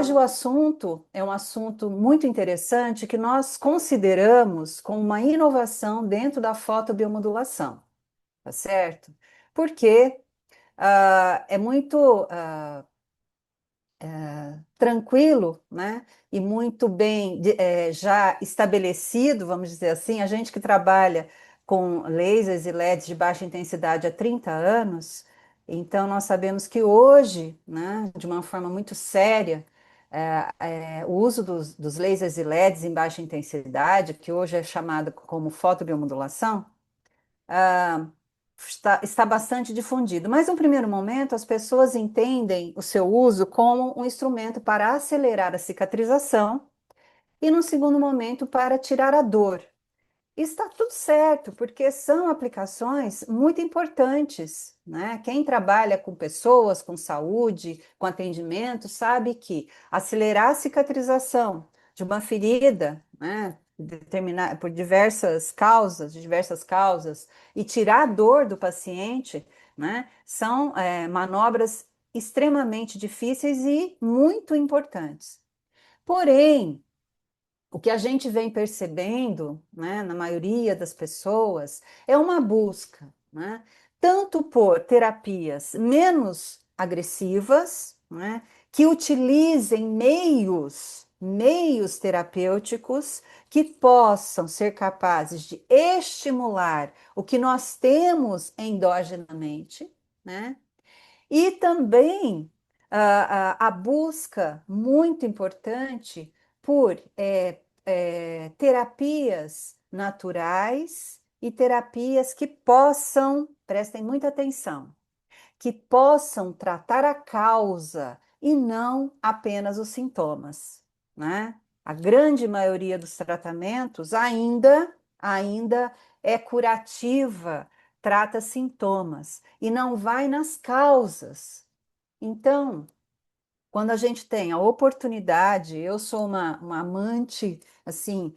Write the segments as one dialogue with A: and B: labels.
A: hoje o assunto é um assunto muito interessante que nós consideramos como uma inovação dentro da fotobiomodulação, tá certo? Porque é muito tranquilo, né? E muito bem já estabelecido, vamos dizer assim, a gente que trabalha com lasers e LEDs de baixa intensidade há 30 anos, então nós sabemos que hoje, né, de uma forma muito séria, o uso dos lasers e LEDs em baixa intensidade, que hoje é chamado como fotobiomodulação, ah, está bastante difundido. Mas, no primeiro momento, as pessoas entendem o seu uso como um instrumento para acelerar a cicatrização e, no segundo momento, para tirar a dor. Está tudo certo, porque são aplicações muito importantes, né? Quem trabalha com pessoas, com saúde, com atendimento, sabe que acelerar a cicatrização de uma ferida, né? Determinar por diversas causas, e tirar a dor do paciente, né? São manobras extremamente difíceis e muito importantes. Porém, o que a gente vem percebendo, né, na maioria das pessoas, é uma busca, né, tanto por terapias menos agressivas, né, que utilizem meios terapêuticos que possam ser capazes de estimular o que nós temos endogenamente, né, e também a busca muito importante por terapias naturais e terapias que possam, prestem muita atenção, que possam tratar a causa e não apenas os sintomas, né? A grande maioria dos tratamentos ainda é curativa, trata sintomas e não vai nas causas. Então, quando a gente tem a oportunidade, eu sou uma amante, assim,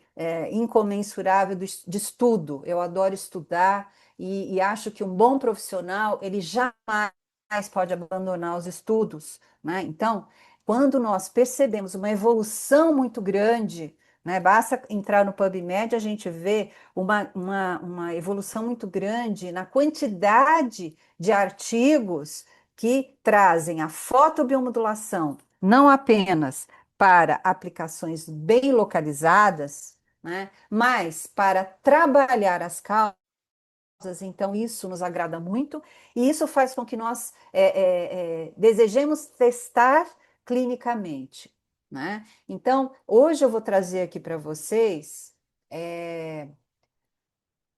A: incomensurável de estudo, eu adoro estudar e acho que um bom profissional, ele jamais pode abandonar os estudos, né? Então, quando nós percebemos uma evolução muito grande, né, basta entrar no PubMed, a gente vê uma evolução muito grande na quantidade de artigos que trazem a fotobiomodulação não apenas para aplicações bem localizadas, né, mas para trabalhar as causas. Então, isso nos agrada muito e isso faz com que nós desejemos testar clinicamente, né? Então, hoje eu vou trazer aqui para vocês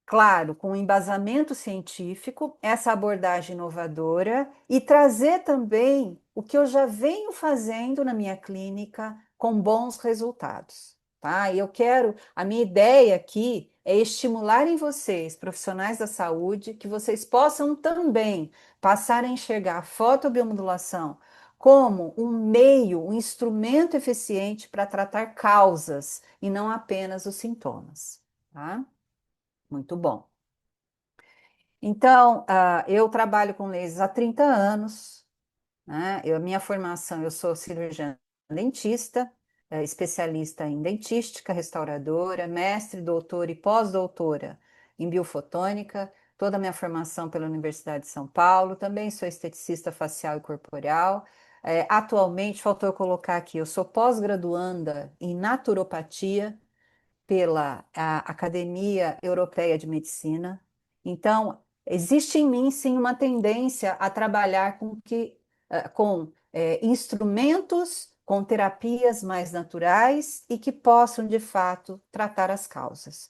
A: claro, com embasamento científico, essa abordagem inovadora e trazer também o que eu já venho fazendo na minha clínica com bons resultados, tá? E eu quero, a minha ideia aqui é estimular em vocês, profissionais da saúde, que vocês possam também passar a enxergar a fotobiomodulação como um meio, um instrumento eficiente para tratar causas e não apenas os sintomas, tá? Muito bom. Então, eu trabalho com lasers há 30 anos, né? Minha formação, eu sou cirurgiã dentista, especialista em dentística, restauradora, mestre, doutora e pós-doutora em biofotônica, toda a minha formação pela Universidade de São Paulo, também sou esteticista facial e corporal. Atualmente, faltou eu colocar aqui, eu sou pós-graduanda em naturopatia, pela Academia Europeia de Medicina. Então, existe em mim, sim, uma tendência a trabalhar com instrumentos, com terapias mais naturais e que possam, de fato, tratar as causas.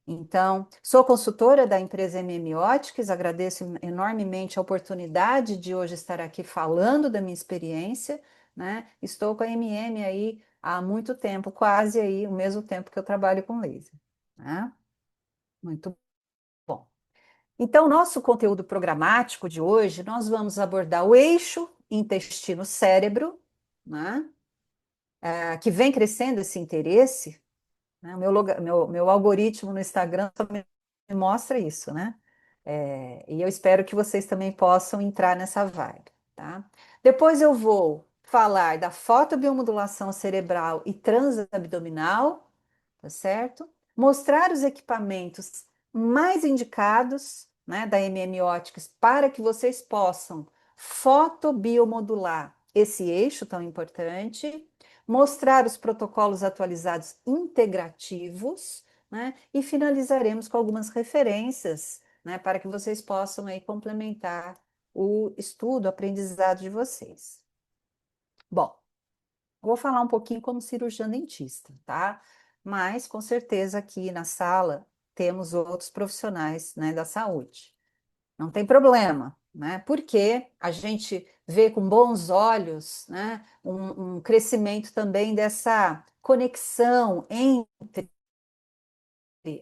A: Então, sou consultora da empresa MM Óticas, agradeço enormemente a oportunidade de hoje estar aqui falando da minha experiência, né? Estou com a MM aí há muito tempo, quase aí o mesmo tempo que eu trabalho com laser, né? Muito bom. Então, nosso conteúdo programático de hoje, nós vamos abordar o eixo intestino-cérebro, né? Que vem crescendo esse interesse, né? O meu algoritmo no Instagram também me mostra isso, né? E eu espero que vocês também possam entrar nessa vibe, tá? Depois eu vou falar da fotobiomodulação cerebral e transabdominal, tá certo? Mostrar os equipamentos mais indicados, né, da MM Óticas para que vocês possam fotobiomodular esse eixo tão importante, mostrar os protocolos atualizados integrativos, né, e finalizaremos com algumas referências, né, para que vocês possam aí complementar o estudo, o aprendizado de vocês. Bom, vou falar um pouquinho como cirurgiã dentista, tá? Mas com certeza aqui na sala temos outros profissionais, né, da saúde. Não tem problema, né? Porque a gente vê com bons olhos, né, um crescimento também dessa conexão entre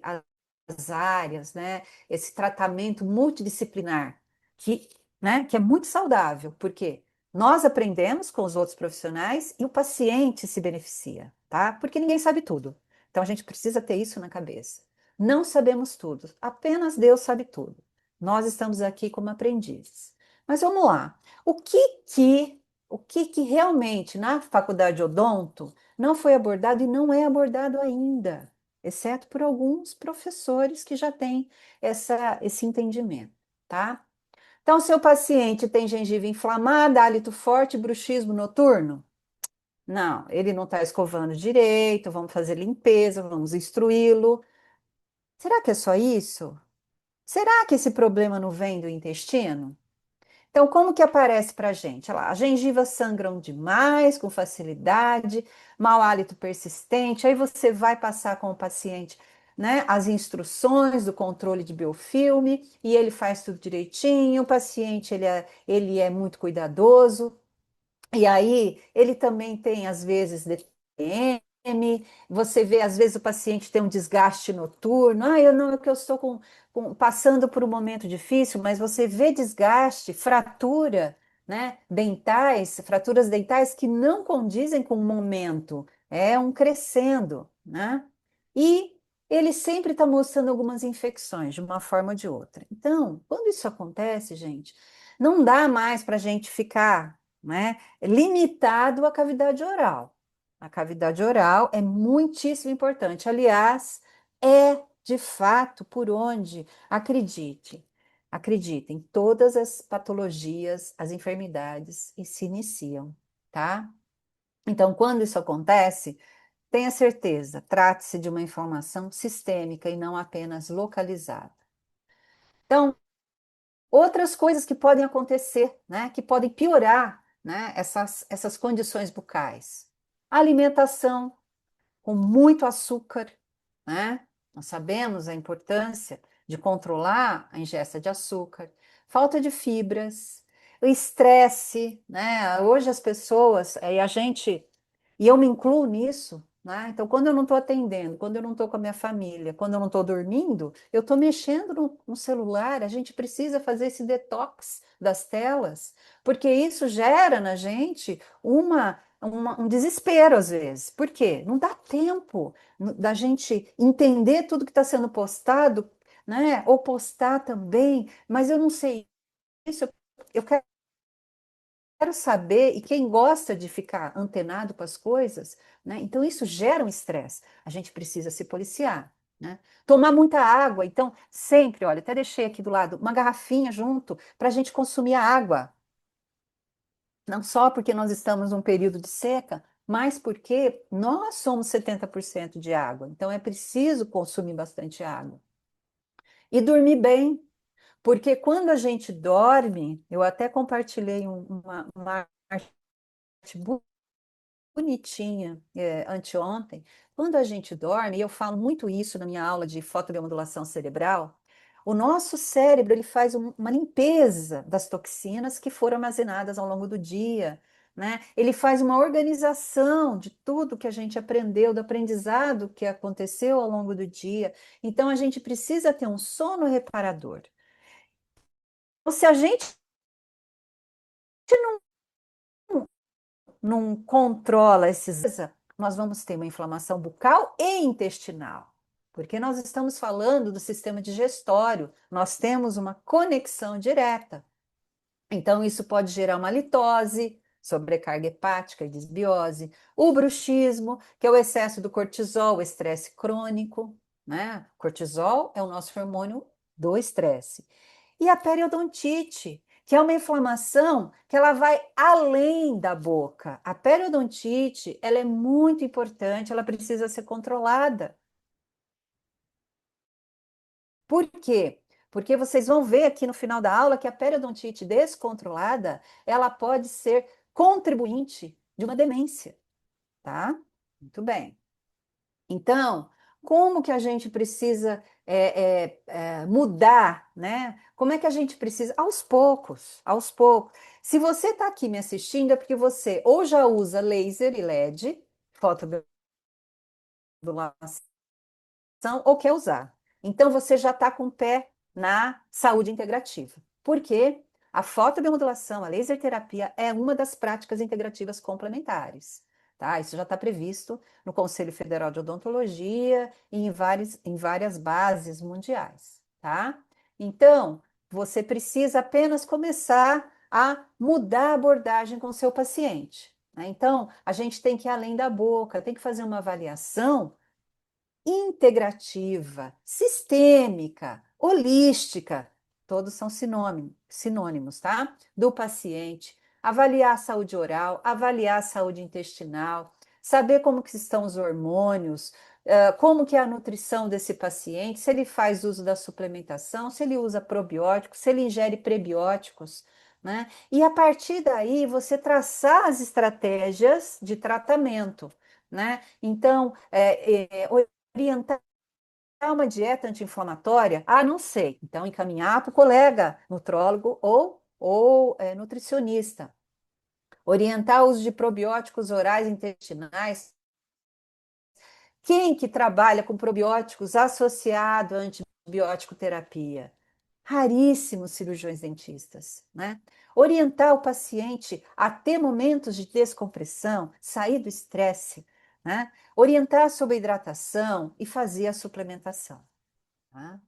A: as áreas, né? Esse tratamento multidisciplinar que, né, que é muito saudável, porque nós aprendemos com os outros profissionais e o paciente se beneficia, tá? Porque ninguém sabe tudo. Então a gente precisa ter isso na cabeça. Não sabemos tudo, apenas Deus sabe tudo. Nós estamos aqui como aprendizes. Mas vamos lá. O que que realmente na faculdade odonto não foi abordado e não é abordado ainda? Exceto por alguns professores que já têm esse entendimento, tá? Então, seu paciente tem gengiva inflamada, hálito forte, bruxismo noturno? Não, ele não está escovando direito, vamos fazer limpeza, vamos instruí-lo. Será que é só isso? Será que esse problema não vem do intestino? Então, como que aparece para a gente? Olha lá, as gengivas sangram demais, com facilidade, mau hálito persistente. Aí você vai passar com o paciente, né, as instruções do controle de biofilme e ele faz tudo direitinho. O paciente ele é muito cuidadoso. E aí, ele também tem, às vezes, DPM, você vê, às vezes, o paciente tem um desgaste noturno. Ah, eu não, é que eu estou passando por um momento difícil, mas você vê desgaste, fratura, né, dentais, fraturas dentais que não condizem com o momento, é um crescendo, né? E ele sempre está mostrando algumas infecções, de uma forma ou de outra. Então, quando isso acontece, gente, não dá mais para a gente ficar, né, limitado à cavidade oral. A cavidade oral é muitíssimo importante. Aliás, é de fato por onde, acreditem, todas as patologias, as enfermidades e se iniciam, tá? Então, quando isso acontece, tenha certeza, trate-se de uma inflamação sistêmica e não apenas localizada. Então, outras coisas que podem acontecer, né, que podem piorar, né, essas condições bucais. Alimentação com muito açúcar, né? Nós sabemos a importância de controlar a ingesta de açúcar, falta de fibras, o estresse, né? Hoje as pessoas, e a gente, e eu me incluo nisso, né? Então, quando eu não estou atendendo, quando eu não estou com a minha família, quando eu não estou dormindo, eu estou mexendo no celular, a gente precisa fazer esse detox das telas, porque isso gera na gente um desespero às vezes. Por quê? Não dá tempo da gente entender tudo que está sendo postado, né? Ou postar também, mas eu não sei isso, eu quero saber, e quem gosta de ficar antenado com as coisas, né? Então isso gera um estresse. A gente precisa se policiar, né? Tomar muita água, então sempre, olha, até deixei aqui do lado uma garrafinha junto para a gente consumir a água. Não só porque nós estamos num período de seca, mas porque nós somos 70% de água. Então é preciso consumir bastante água. E dormir bem, porque quando a gente dorme, eu até compartilhei uma arte bonitinha anteontem. Quando a gente dorme, e eu falo muito isso na minha aula de fotobiomodulação cerebral, o nosso cérebro ele faz uma limpeza das toxinas que foram armazenadas ao longo do dia, né? Ele faz uma organização de tudo que a gente aprendeu, do aprendizado que aconteceu ao longo do dia. Então a gente precisa ter um sono reparador. Então, se a gente não controla esses, nós vamos ter uma inflamação bucal e intestinal, porque nós estamos falando do sistema digestório, nós temos uma conexão direta. Então, isso pode gerar uma litose, sobrecarga hepática e desbiose, o bruxismo, que é o excesso do cortisol, o estresse crônico, né? Cortisol é o nosso hormônio do estresse. E a periodontite, que é uma inflamação que ela vai além da boca. A periodontite, ela é muito importante, ela precisa ser controlada. Por quê? Porque vocês vão ver aqui no final da aula que a periodontite descontrolada, ela pode ser contribuinte de uma demência, tá? Muito bem. Então, como que a gente precisa mudar, né? Como é que a gente precisa? Aos poucos, aos poucos. Se você está aqui me assistindo, é porque você ou já usa laser e LED, fotobiomodulação, ou quer usar. Então, você já está com o pé na saúde integrativa. Por quê? A fotobiomodulação, a laser terapia, é uma das práticas integrativas complementares. Tá? Isso já está previsto no Conselho Federal de Odontologia e em várias bases mundiais. Tá? Então, você precisa apenas começar a mudar a abordagem com o seu paciente. Né? Então, a gente tem que ir além da boca, tem que fazer uma avaliação integrativa, sistêmica, holística, todos são sinônimos, tá? Do paciente, avaliar a saúde oral, avaliar a saúde intestinal, saber como que estão os hormônios, como que é a nutrição desse paciente, se ele faz uso da suplementação, se ele usa probióticos, se ele ingere prebióticos, né? E a partir daí você traçar as estratégias de tratamento, né? Então, orientar uma dieta anti-inflamatória? Ah, não sei. Então, encaminhar para o colega nutrólogo ou nutricionista. Orientar o uso de probióticos orais e intestinais. Quem que trabalha com probióticos associado à antibiótico terapia? Raríssimos cirurgiões dentistas, né? Orientar o paciente a ter momentos de descompressão, sair do estresse, né? Orientar sobre a hidratação e fazer a suplementação. Tá?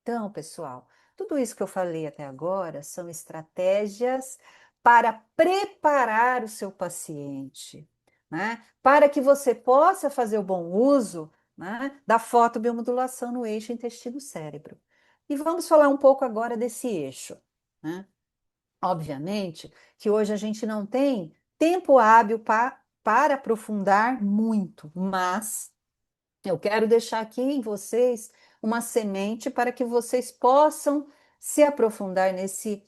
A: Então, pessoal, tudo isso que eu falei até agora são estratégias para preparar o seu paciente, né? Para que você possa fazer o bom uso, né, da fotobiomodulação no eixo intestino-cérebro. E vamos falar um pouco agora desse eixo, né? Obviamente que hoje a gente não tem tempo hábil para aprofundar muito, mas eu quero deixar aqui em vocês uma semente para que vocês possam se aprofundar nesse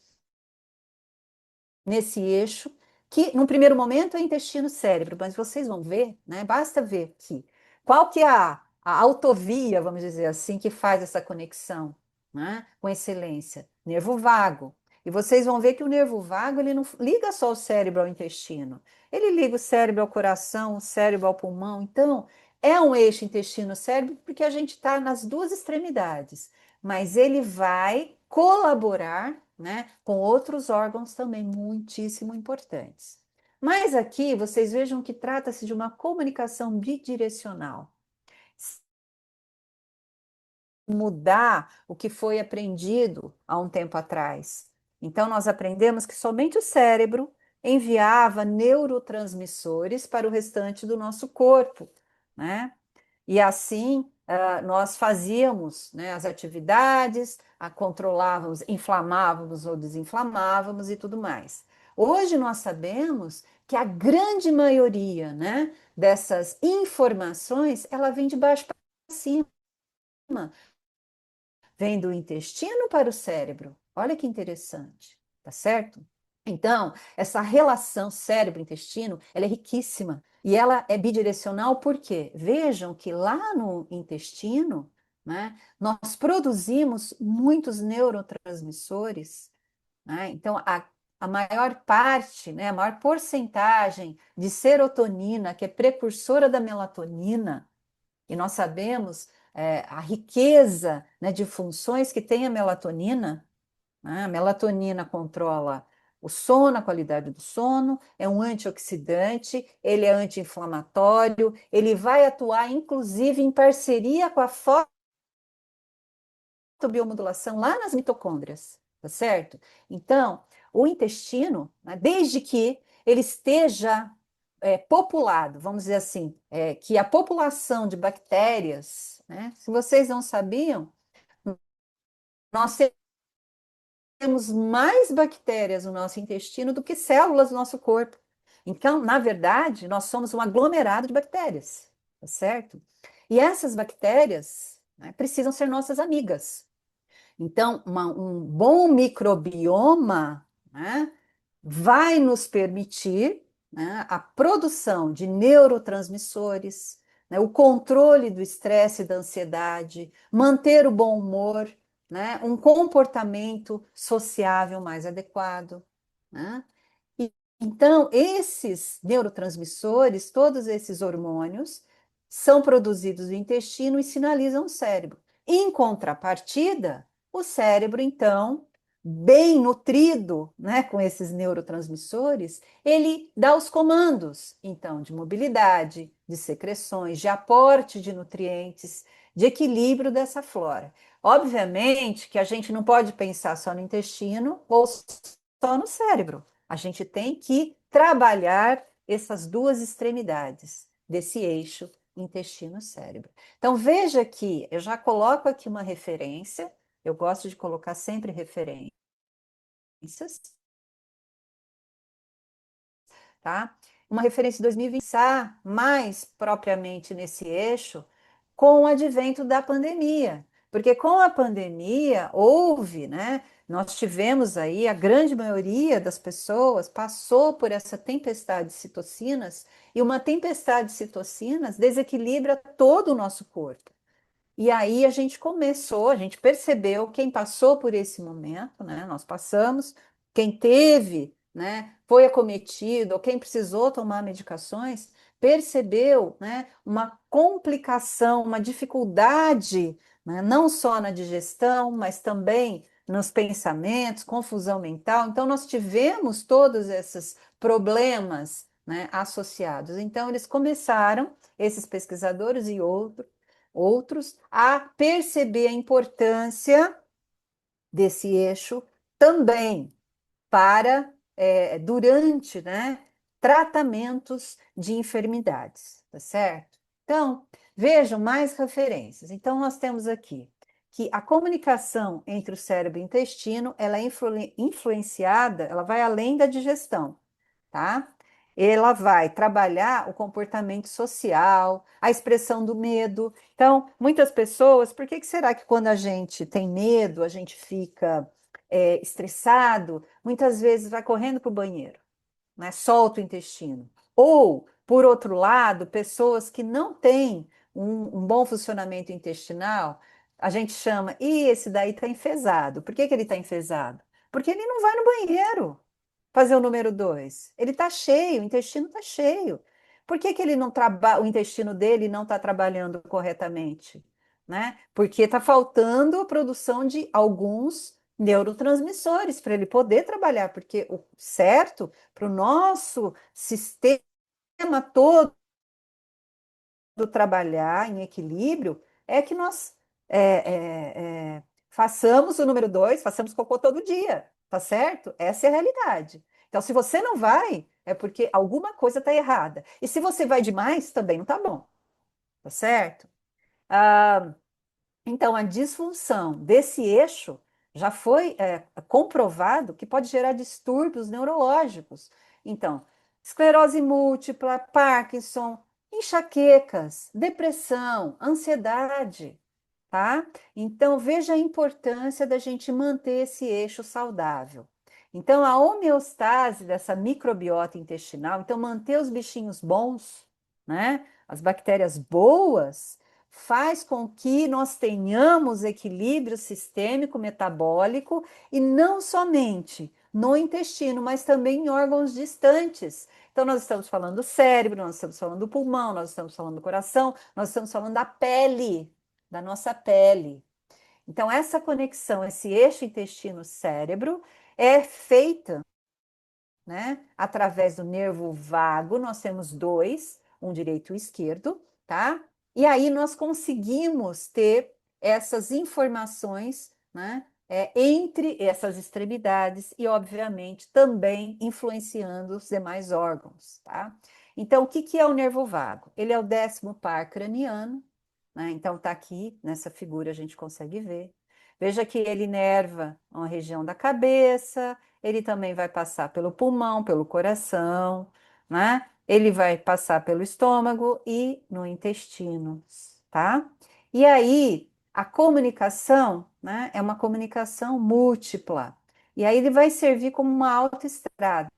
A: eixo, que num primeiro momento é intestino-cérebro, mas vocês vão ver, né? Basta ver aqui. Qual que é a autovia, vamos dizer assim, que faz essa conexão, né, com excelência? Nervo vago. E vocês vão ver que o nervo vago ele não liga só o cérebro ao intestino, ele liga o cérebro ao coração, o cérebro ao pulmão. Então, é um eixo intestino-cérebro porque a gente está nas duas extremidades, mas ele vai colaborar, né, com outros órgãos também muitíssimo importantes. Mas aqui vocês vejam que trata-se de uma comunicação bidirecional. Mudar o que foi aprendido há um tempo atrás. Então, nós aprendemos que somente o cérebro enviava neurotransmissores para o restante do nosso corpo, né? E assim, nós fazíamos, né, as atividades, controlávamos, inflamávamos ou desinflamávamos e tudo mais. Hoje nós sabemos que a grande maioria, né, dessas informações, ela vem de baixo para cima, vem do intestino para o cérebro. Olha que interessante, tá certo? Então, essa relação cérebro-intestino, ela é riquíssima e ela é bidirecional porque vejam que lá no intestino, né, nós produzimos muitos neurotransmissores, né? Então, a maior parte, né, a maior porcentagem de serotonina, que é precursora da melatonina, e nós sabemos a riqueza, né, de funções que tem a melatonina, né? A melatonina controla o sono, a qualidade do sono, é um antioxidante, ele é anti-inflamatório, ele vai atuar inclusive em parceria com a fotobiomodulação lá nas mitocôndrias, tá certo? Então, o intestino, né, desde que ele esteja populado, vamos dizer assim, que a população de bactérias, né? Se vocês não sabiam, nós temos mais bactérias no nosso intestino do que células do nosso corpo. Então, na verdade, nós somos um aglomerado de bactérias, tá certo? E essas bactérias, né, precisam ser nossas amigas. Então, um bom microbioma, né, vai nos permitir, né, a produção de neurotransmissores, né, o controle do estresse e da ansiedade, manter o bom humor, né, um comportamento sociável mais adequado, né? E, então, esses neurotransmissores, todos esses hormônios, são produzidos no intestino e sinalizam o cérebro. Em contrapartida, o cérebro, então, bem nutrido, né, com esses neurotransmissores, ele dá os comandos, então, de mobilidade, de secreções, de aporte de nutrientes, de equilíbrio dessa flora. Obviamente que a gente não pode pensar só no intestino ou só no cérebro. A gente tem que trabalhar essas duas extremidades desse eixo intestino-cérebro. Então, veja que eu já coloco aqui uma referência, eu gosto de colocar sempre referências, tá? Uma referência de 2020, pensar mais propriamente nesse eixo com o advento da pandemia. Porque com a pandemia houve, né? Nós tivemos aí, a grande maioria das pessoas passou por essa tempestade de citocinas, e uma tempestade de citocinas desequilibra todo o nosso corpo. E aí a gente começou, a gente percebeu, quem passou por esse momento, né? Nós passamos, quem teve, né, foi acometido, ou quem precisou tomar medicações, percebeu, né, uma complicação, uma dificuldade, né, não só na digestão, mas também nos pensamentos, confusão mental. Então, nós tivemos todos esses problemas, né, associados. Então, eles começaram, esses pesquisadores e outros, a perceber a importância desse eixo também para, durante, né, tratamentos de enfermidades, tá certo? Então, vejam mais referências. Então, nós temos aqui que a comunicação entre o cérebro e o intestino, ela é influenciada, ela vai além da digestão, tá? Ela vai trabalhar o comportamento social, a expressão do medo. Então, muitas pessoas, por que será que quando a gente tem medo, a gente fica estressado, muitas vezes vai correndo para o banheiro, né? Solta o intestino. Ou, por outro lado, pessoas que não têm um bom funcionamento intestinal, a gente chama, e esse daí está enfesado. Por que ele está enfesado? Porque ele não vai no banheiro fazer o número dois. Ele está cheio, o intestino está cheio. Por que ele não trabalha, o intestino dele não está trabalhando corretamente? Né? Porque está faltando a produção de alguns neurotransmissores para ele poder trabalhar, porque o certo para o nosso sistema todo trabalhar em equilíbrio é que nós é, façamos o número dois, façamos cocô todo dia, tá certo? Essa é a realidade. Então, se você não vai, é porque alguma coisa está errada. E se você vai demais, também não tá bom, tá certo? Ah, então, a disfunção desse eixo já foi comprovado que pode gerar distúrbios neurológicos. Então, esclerose múltipla, Parkinson, enxaquecas, depressão, ansiedade, tá? Então, veja a importância da gente manter esse eixo saudável. Então, a homeostase dessa microbiota intestinal, então, manter os bichinhos bons, né? As bactérias boas faz com que nós tenhamos equilíbrio sistêmico metabólico e não somente no intestino, mas também em órgãos distantes. Então, nós estamos falando do cérebro, nós estamos falando do pulmão, nós estamos falando do coração, nós estamos falando da pele, da nossa pele. Então, essa conexão, esse eixo intestino-cérebro, é feita, né, através do nervo vago, nós temos dois, um direito e um esquerdo, tá? E aí nós conseguimos ter essas informações, né, entre essas extremidades e, obviamente, também influenciando os demais órgãos, tá? Então, o que que é o nervo vago? Ele é o 10º par craniano, né? Então, tá aqui nessa figura a gente consegue ver. Veja que ele inerva uma região da cabeça, ele também vai passar pelo pulmão, pelo coração, né? Ele vai passar pelo estômago e no intestino, tá? E aí, a comunicação, né, é uma comunicação múltipla. E aí ele vai servir como uma autoestrada.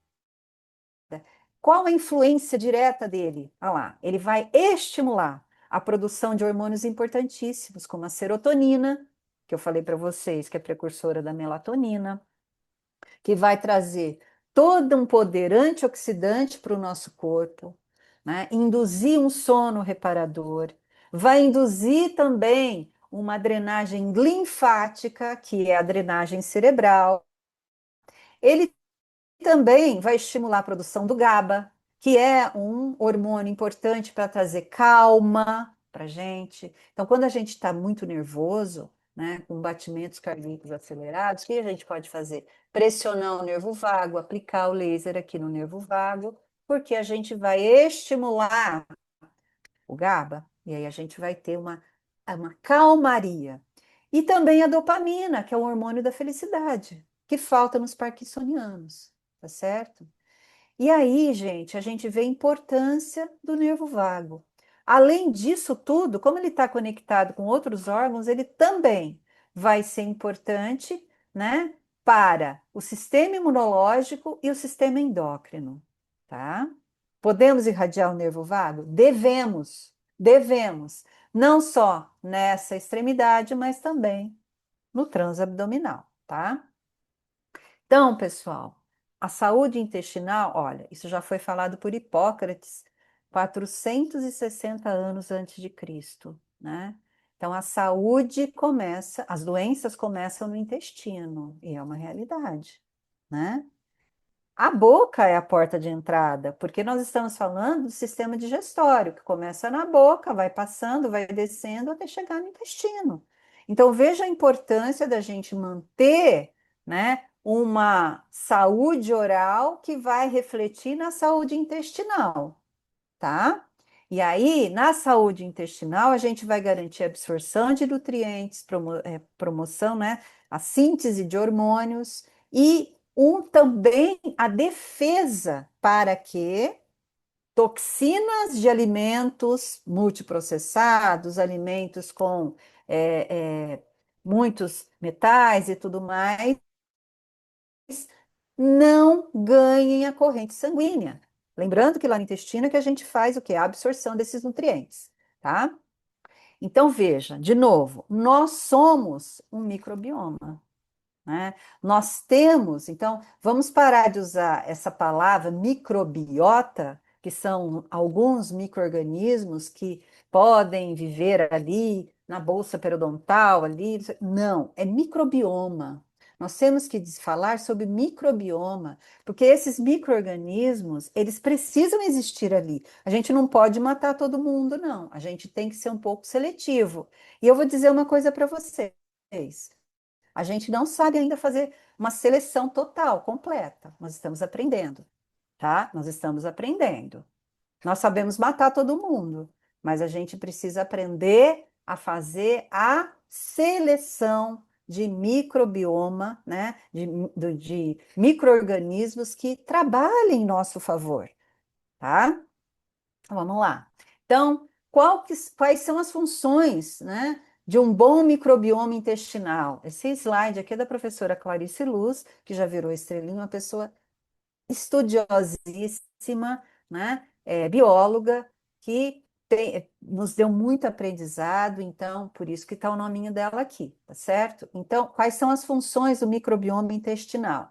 A: Qual a influência direta dele? Olha lá, ele vai estimular a produção de hormônios importantíssimos, como a serotonina, que eu falei para vocês, que é precursora da melatonina, que vai trazer todo um poder antioxidante para o nosso corpo, né? Induzir um sono reparador, vai induzir também uma drenagem linfática, que é a drenagem cerebral. Ele também vai estimular a produção do GABA, que é um hormônio importante para trazer calma para a gente. Então, quando a gente está muito nervoso, né, com batimentos cardíacos acelerados, o que a gente pode fazer? Pressionar o nervo vago, aplicar o laser aqui no nervo vago, porque a gente vai estimular o GABA, e aí a gente vai ter uma calmaria. E também a dopamina, que é o hormônio da felicidade, que falta nos parkinsonianos, tá certo? E aí, gente, a gente vê a importância do nervo vago. Além disso tudo, como ele está conectado com outros órgãos, ele também vai ser importante, né, para o sistema imunológico e o sistema endócrino, tá? Podemos irradiar o nervo vago? Devemos, devemos. Não só nessa extremidade, mas também no transabdominal, tá? Então, pessoal, a saúde intestinal, olha, isso já foi falado por Hipócrates 460 anos antes de Cristo, né? Então, a saúde começa, as doenças começam no intestino, e é uma realidade, né? A boca é a porta de entrada, porque nós estamos falando do sistema digestório, que começa na boca, vai passando, vai descendo até chegar no intestino. Então, veja a importância da gente manter, né, uma saúde oral que vai refletir na saúde intestinal, tá? E aí, na saúde intestinal, a gente vai garantir a absorção de nutrientes, promoção, né? A síntese de hormônios e também a defesa para que toxinas de alimentos multiprocessados, alimentos com é, é, muitos metais e tudo mais, não ganhem a corrente sanguínea. Lembrando que lá no intestino é que a gente faz o quê? A absorção desses nutrientes, tá? Então, veja, de novo, nós somos um microbioma, né? Nós temos, então, vamos parar de usar essa palavra microbiota, que são alguns micro-organismos que podem viver ali na bolsa periodontal, ali. Não, é microbioma. Nós temos que falar sobre microbioma, porque esses micro-organismos, eles precisam existir ali. A gente não pode matar todo mundo, não. A gente tem que ser um pouco seletivo. E eu vou dizer uma coisa para vocês. A gente não sabe ainda fazer uma seleção total, completa. Nós estamos aprendendo, tá? Nós estamos aprendendo. Nós sabemos matar todo mundo, mas a gente precisa aprender a fazer a seleção de microbioma, né? De micro-organismos que trabalhem em nosso favor, tá? Vamos lá. Então, quais são as funções, né, de um bom microbioma intestinal? Esse slide aqui é da professora Clarice Luz, que já virou estrelinha, uma pessoa estudiosíssima, né, bióloga, que nos deu muito aprendizado, então, por isso que está o nominho dela aqui, tá certo? Então, quais são as funções do microbioma intestinal?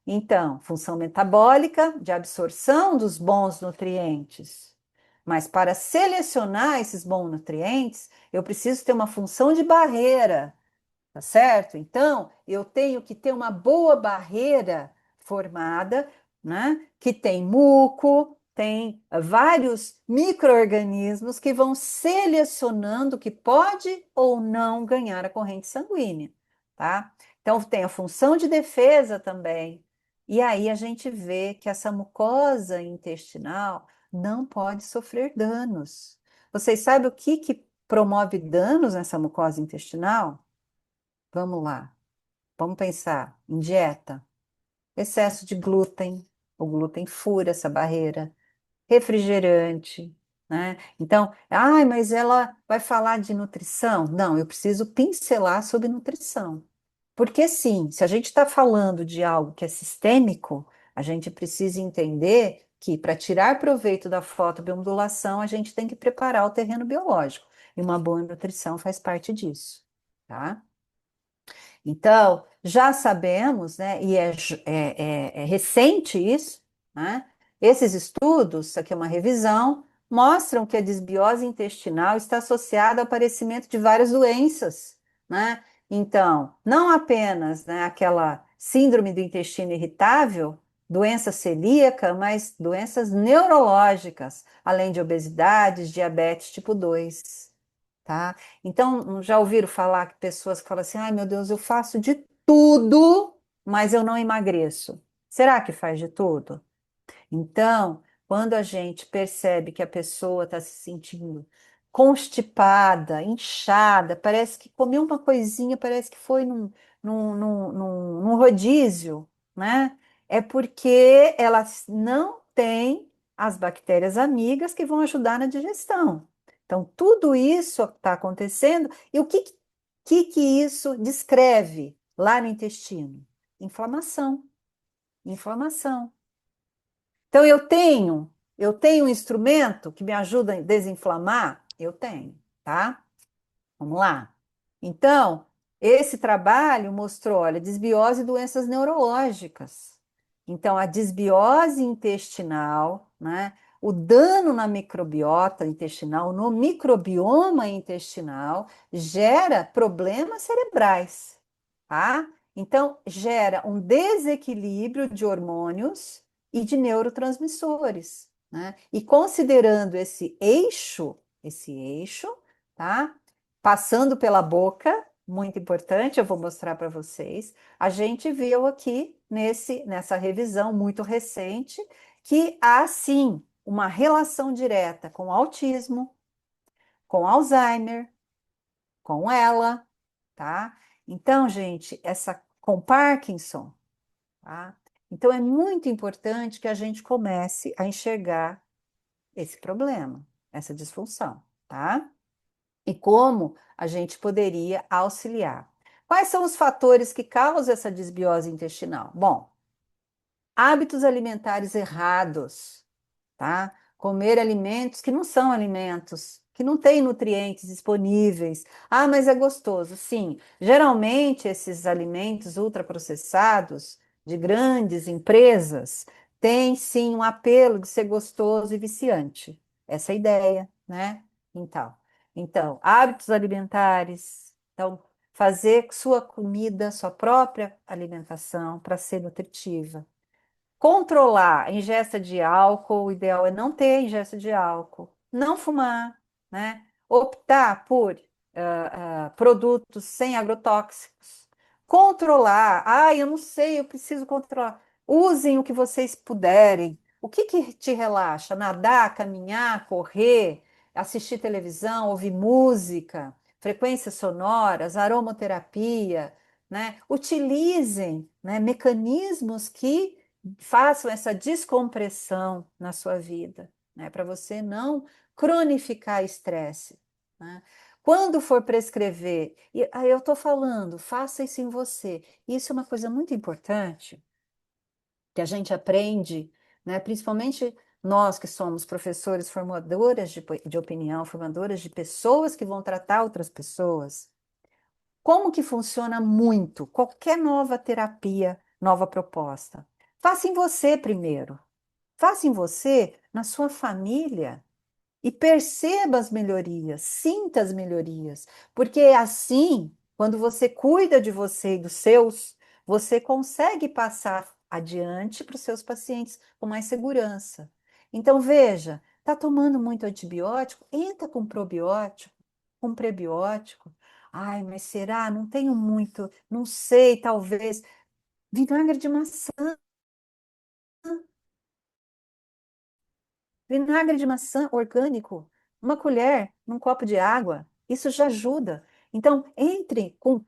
A: Então, função metabólica, de absorção dos bons nutrientes. Mas para selecionar esses bons nutrientes, eu preciso ter uma função de barreira, tá certo? Então, eu tenho que ter uma boa barreira formada, né? Que tem muco, tem vários micro-organismos que vão selecionando o que pode ou não ganhar a corrente sanguínea, tá? Então, tem a função de defesa também. E aí a gente vê que essa mucosa intestinal não pode sofrer danos. Vocês sabem o que que promove danos nessa mucosa intestinal? Vamos lá, vamos pensar em dieta. Excesso de glúten, o glúten fura essa barreira, refrigerante, né? Então, ai, mas ela vai falar de nutrição? Não, eu preciso pincelar sobre nutrição. Porque sim, se a gente está falando de algo que é sistêmico, a gente precisa entender que para tirar proveito da fotobiomodulação, a gente tem que preparar o terreno biológico. E uma boa nutrição faz parte disso, tá? Então, já sabemos, né, e é recente isso, né? Esses estudos, isso aqui é uma revisão, mostram que a desbiose intestinal está associada ao aparecimento de várias doenças, né? Então, não apenas, né, aquela síndrome do intestino irritável, doença celíaca, mas doenças neurológicas, além de obesidade, diabetes tipo 2. Tá? Então, já ouviram falar que pessoas que falam assim, ai meu Deus, eu faço de tudo, mas eu não emagreço. Será que faz de tudo? Então, quando a gente percebe que a pessoa está se sentindo constipada, inchada, parece que comeu uma coisinha, parece que foi num rodízio, né? É porque ela não tem as bactérias amigas que vão ajudar na digestão. Então, tudo isso está acontecendo, e o que isso descreve lá no intestino? Inflamação, inflamação. Então eu tenho um instrumento que me ajuda a desinflamar? Eu tenho, tá? Vamos lá. Então, esse trabalho mostrou, olha, desbiose e doenças neurológicas. Então, a desbiose intestinal, né? O dano na microbiota intestinal, no microbioma intestinal, gera problemas cerebrais, tá? Então, gera um desequilíbrio de hormônios e de neurotransmissores, né? E considerando esse eixo, tá? Passando pela boca, muito importante, eu vou mostrar para vocês. A gente viu aqui nessa revisão muito recente que há sim uma relação direta com autismo, com Alzheimer, com ela, tá? Então, gente, essa com Parkinson, tá? Então é muito importante que a gente comece a enxergar esse problema, essa disfunção, tá? E como a gente poderia auxiliar. Quais são os fatores que causam essa desbiose intestinal? Bom, hábitos alimentares errados, tá? Comer alimentos que não são alimentos, que não têm nutrientes disponíveis. Ah, mas é gostoso. Sim, geralmente esses alimentos ultraprocessados de grandes empresas têm sim um apelo de ser gostoso e viciante. Essa é a ideia, né? Então, hábitos alimentares. Então, fazer sua comida, sua própria alimentação para ser nutritiva. Controlar a ingesta de álcool, o ideal é não ter ingesta de álcool, não fumar, né? Optar por produtos sem agrotóxicos. Controlar, eu não sei, eu preciso controlar. Usem o que vocês puderem. O que que te relaxa? Nadar, caminhar, correr, assistir televisão, ouvir música, frequências sonoras, aromaterapia, né? Utilizem, né, mecanismos que façam essa descompressão na sua vida, né, para você não cronificar estresse, né? Quando for prescrever, e aí eu estou falando, faça isso em você. Isso é uma coisa muito importante que a gente aprende, né, principalmente nós que somos professores, formadoras de opinião, formadoras de pessoas que vão tratar outras pessoas. Como que funciona muito qualquer nova terapia, nova proposta? Faça em você primeiro. Faça em você, na sua família, e perceba as melhorias, sinta as melhorias, porque assim, quando você cuida de você e dos seus, você consegue passar adiante para os seus pacientes com mais segurança. Então, veja, está tomando muito antibiótico? Entra com probiótico, com prebiótico. Ai, mas será? Não tenho muito, não sei, talvez. Vinagre de maçã. Vinagre de maçã orgânico, uma colher num copo de água, isso já ajuda. Então, entre com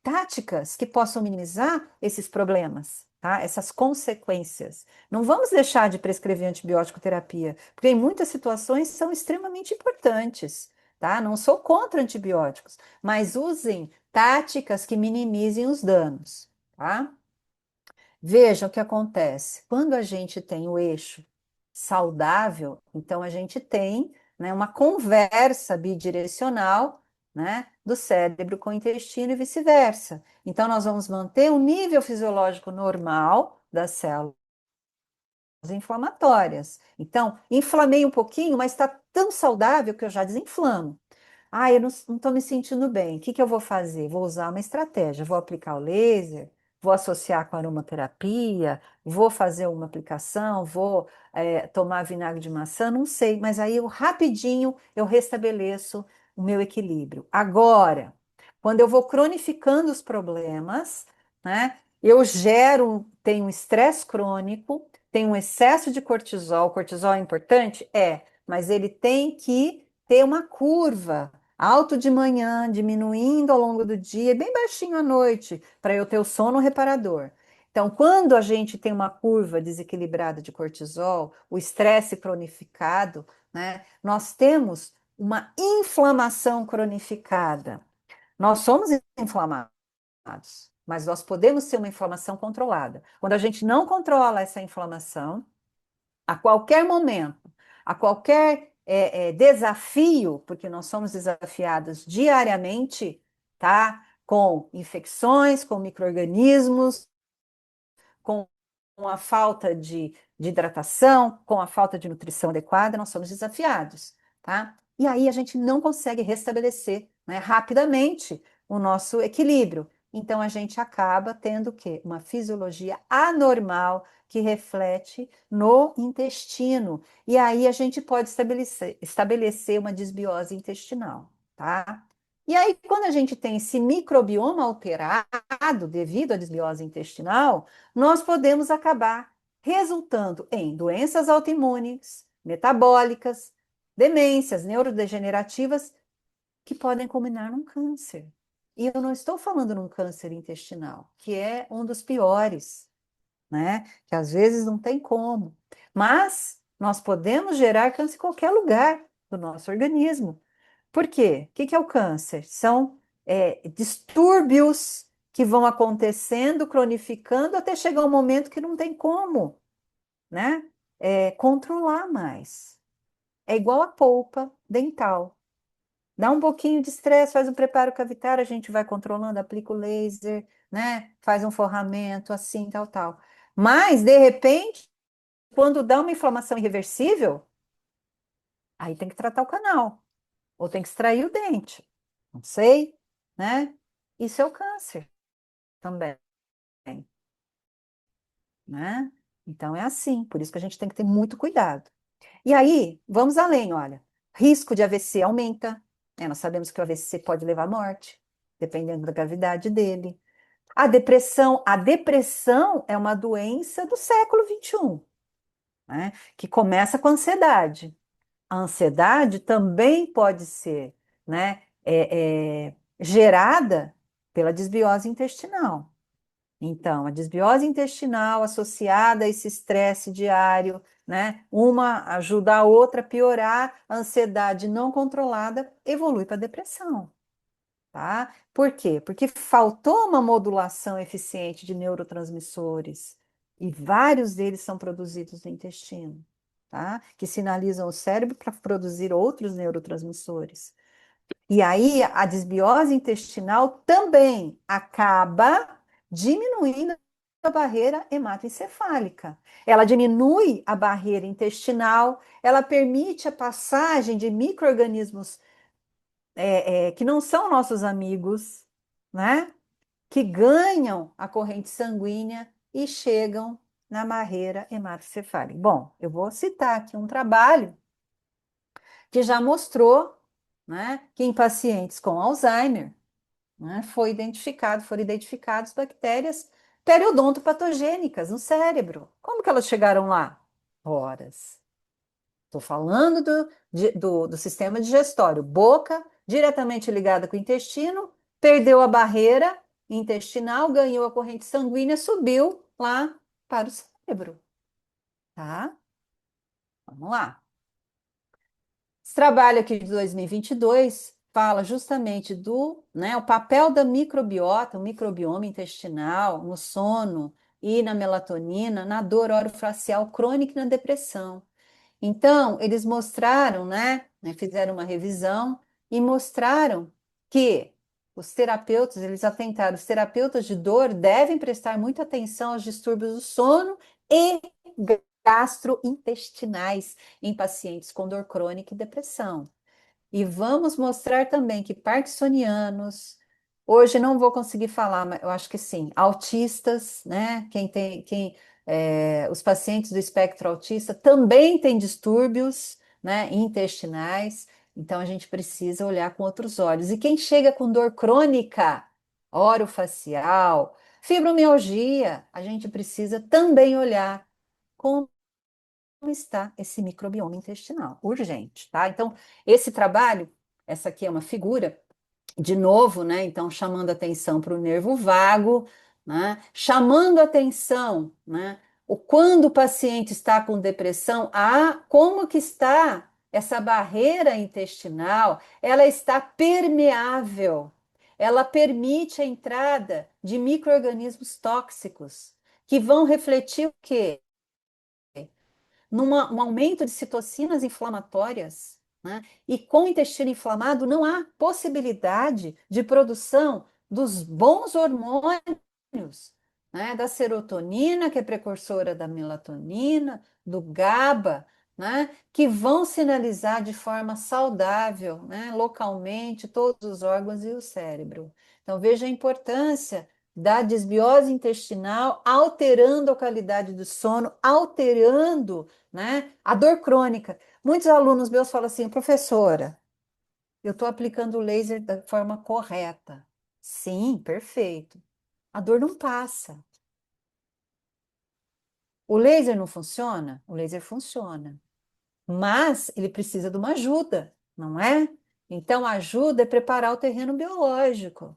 A: táticas que possam minimizar esses problemas, tá? Essas consequências. Não vamos deixar de prescrever antibiótico terapia, porque em muitas situações são extremamente importantes, tá? Não sou contra antibióticos, mas usem táticas que minimizem os danos, tá? Veja o que acontece. Quando a gente tem o eixo saudável, então a gente tem, né, uma conversa bidirecional, né, do cérebro com o intestino e vice-versa. Então, nós vamos manter o nível fisiológico normal das células inflamatórias. Então, inflamei um pouquinho, mas está tão saudável que eu já desinflamo. Ah, eu não estou me sentindo bem. O que que eu vou fazer? Vou usar uma estratégia. Vou aplicar o laser, vou associar com a aromaterapia, vou fazer uma aplicação, vou tomar vinagre de maçã, não sei. Mas aí eu rapidinho eu restabeleço o meu equilíbrio. Agora, quando eu vou cronificando os problemas, né? Eu gero, tenho um estresse crônico, tenho um excesso de cortisol. Cortisol é importante? É, mas ele tem que ter uma curva alto de manhã, diminuindo ao longo do dia, e bem baixinho à noite, para eu ter o sono reparador. Então, quando a gente tem uma curva desequilibrada de cortisol, o estresse cronificado, né, nós temos uma inflamação cronificada. Nós somos inflamados, mas nós podemos ter uma inflamação controlada. Quando a gente não controla essa inflamação, a qualquer momento, a qualquer desafio, porque nós somos desafiados diariamente, tá? Com infecções, com micro-organismos, com a falta de hidratação, com a falta de nutrição adequada, nós somos desafiados, tá? E aí a gente não consegue restabelecer, né, rapidamente o nosso equilíbrio. Então a gente acaba tendo o quê? Uma fisiologia anormal que reflete no intestino. E aí a gente pode estabelecer uma desbiose intestinal, tá? E aí, quando a gente tem esse microbioma alterado devido à desbiose intestinal, nós podemos acabar resultando em doenças autoimunes, metabólicas, demências neurodegenerativas que podem culminar num câncer. E eu não estou falando num câncer intestinal, que é um dos piores, né? Que às vezes não tem como. Mas nós podemos gerar câncer em qualquer lugar do nosso organismo. Por quê? O que que é o câncer? São distúrbios que vão acontecendo, cronificando, até chegar um momento que não tem como, né? Controlar mais. É igual a polpa dental. Dá um pouquinho de estresse, faz um preparo cavitário, a gente vai controlando, aplica o laser, né? Faz um forramento, assim, tal, tal. Mas, de repente, quando dá uma inflamação irreversível, aí tem que tratar o canal, ou tem que extrair o dente. Não sei, né? Isso é o câncer também, né? Então é assim, por isso que a gente tem que ter muito cuidado. E aí, vamos além, olha. Risco de AVC aumenta, né? Nós sabemos que o AVC pode levar à morte, dependendo da gravidade dele. A depressão é uma doença do século XXI, né? Que começa com a ansiedade. A ansiedade também pode ser, né, gerada pela desbiose intestinal. Então, a desbiose intestinal associada a esse estresse diário, né? Uma ajuda a outra a piorar, a ansiedade não controlada evolui para a depressão, tá? Por quê? Porque faltou uma modulação eficiente de neurotransmissores e vários deles são produzidos no intestino, tá? Que sinalizam o cérebro para produzir outros neurotransmissores. E aí a desbiose intestinal também acaba diminuindo a barreira hematoencefálica. Ela diminui a barreira intestinal, ela permite a passagem de micro-organismos que não são nossos amigos, né? Que ganham a corrente sanguínea e chegam na barreira hematoencefálica. Bom, eu vou citar aqui um trabalho que já mostrou, né, que em pacientes com Alzheimer, né, foram identificadas bactérias periodontopatogênicas no cérebro. Como que elas chegaram lá? Horas. Estou falando do sistema digestório. Boca, diretamente ligada com o intestino, perdeu a barreira intestinal, ganhou a corrente sanguínea, subiu lá para o cérebro, tá? Vamos lá. Esse trabalho aqui de 2022 fala justamente do, né, o papel da microbiota, o microbioma intestinal, no sono e na melatonina, na dor orofacial crônica e na depressão. Então, eles mostraram, fizeram uma revisão e mostraram que os terapeutas, eles atentaram, os terapeutas de dor devem prestar muita atenção aos distúrbios do sono e gastrointestinais em pacientes com dor crônica e depressão. E vamos mostrar também que parkinsonianos, hoje não vou conseguir falar, mas eu acho que sim, autistas, né? Os pacientes do espectro autista também têm distúrbios, né, intestinais, então a gente precisa olhar com outros olhos. E quem chega com dor crônica, orofacial, fibromialgia, a gente precisa também olhar com está esse microbioma intestinal, urgente, tá? Então, esse trabalho, essa aqui é uma figura, de novo, né? Então, chamando atenção para o nervo vago, né? Chamando atenção, né? O quando o paciente está com depressão, como que está essa barreira intestinal? Ela está permeável. Ela permite a entrada de micro-organismos tóxicos que vão refletir o quê? Um aumento de citocinas inflamatórias, né? E com o intestino inflamado não há possibilidade de produção dos bons hormônios, né? Da serotonina, que é precursora da melatonina, do GABA, né? Que vão sinalizar de forma saudável, né? Localmente, todos os órgãos e o cérebro. Então, veja a importância da desbiose intestinal, alterando a qualidade do sono, alterando, né? A dor crônica. Muitos alunos meus falam assim, professora, eu estou aplicando o laser da forma correta. Sim, perfeito. A dor não passa. O laser não funciona? O laser funciona. Mas ele precisa de uma ajuda, não é? Então, a ajuda é preparar o terreno biológico.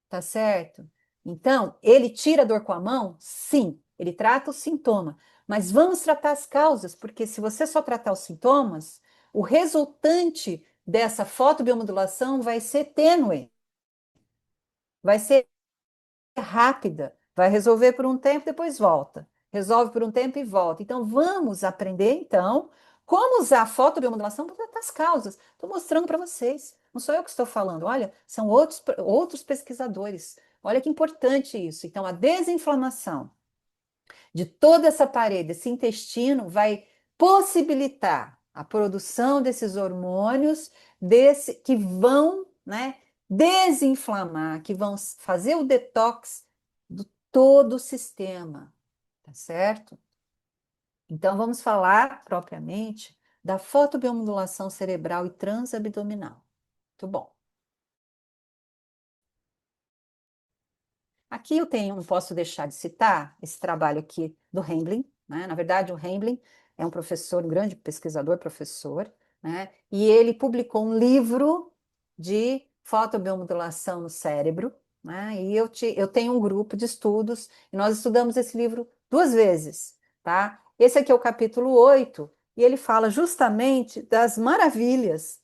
A: Tá certo? Então, ele tira a dor com a mão? Sim, ele trata o sintoma. Mas vamos tratar as causas, porque se você só tratar os sintomas, o resultante dessa fotobiomodulação vai ser tênue, vai ser rápida, vai resolver por um tempo, depois volta. Resolve por um tempo e volta. Então, vamos aprender, então, como usar a fotobiomodulação para tratar as causas. Estou mostrando para vocês. Não sou eu que estou falando. Olha, são outros pesquisadores. Olha que importante isso. Então, a desinflamação de toda essa parede, esse intestino, vai possibilitar a produção desses hormônios que vão, né, desinflamar, que vão fazer o detox do todo o sistema, tá certo? Então vamos falar propriamente da fotobiomodulação cerebral e transabdominal. Muito bom. Aqui eu tenho, não posso deixar de citar esse trabalho aqui do Hemblin, né? Na verdade, o Hemblin é um professor, um grande pesquisador, professor, né? E ele publicou um livro de fotobiomodulação no cérebro, né? E eu tenho um grupo de estudos e nós estudamos esse livro duas vezes, tá? Esse aqui é o capítulo 8 e ele fala justamente das maravilhas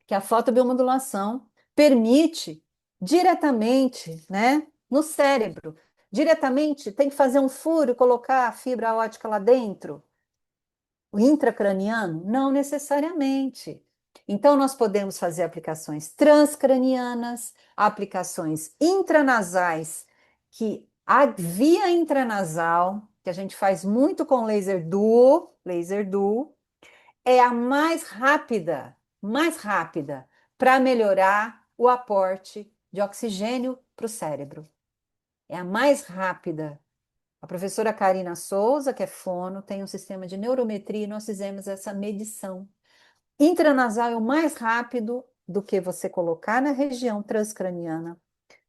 A: que a fotobiomodulação permite diretamente, né, no cérebro. Diretamente, tem que fazer um furo e colocar a fibra óptica lá dentro? O intracraniano? Não necessariamente. Então, nós podemos fazer aplicações transcranianas, aplicações intranasais, que a via intranasal, que a gente faz muito com laser duo, é a mais rápida para melhorar o aporte de oxigênio para o cérebro. É a mais rápida. A professora Karina Souza, que é fono, tem um sistema de neurometria e nós fizemos essa medição. Intranasal é o mais rápido do que você colocar na região transcraniana,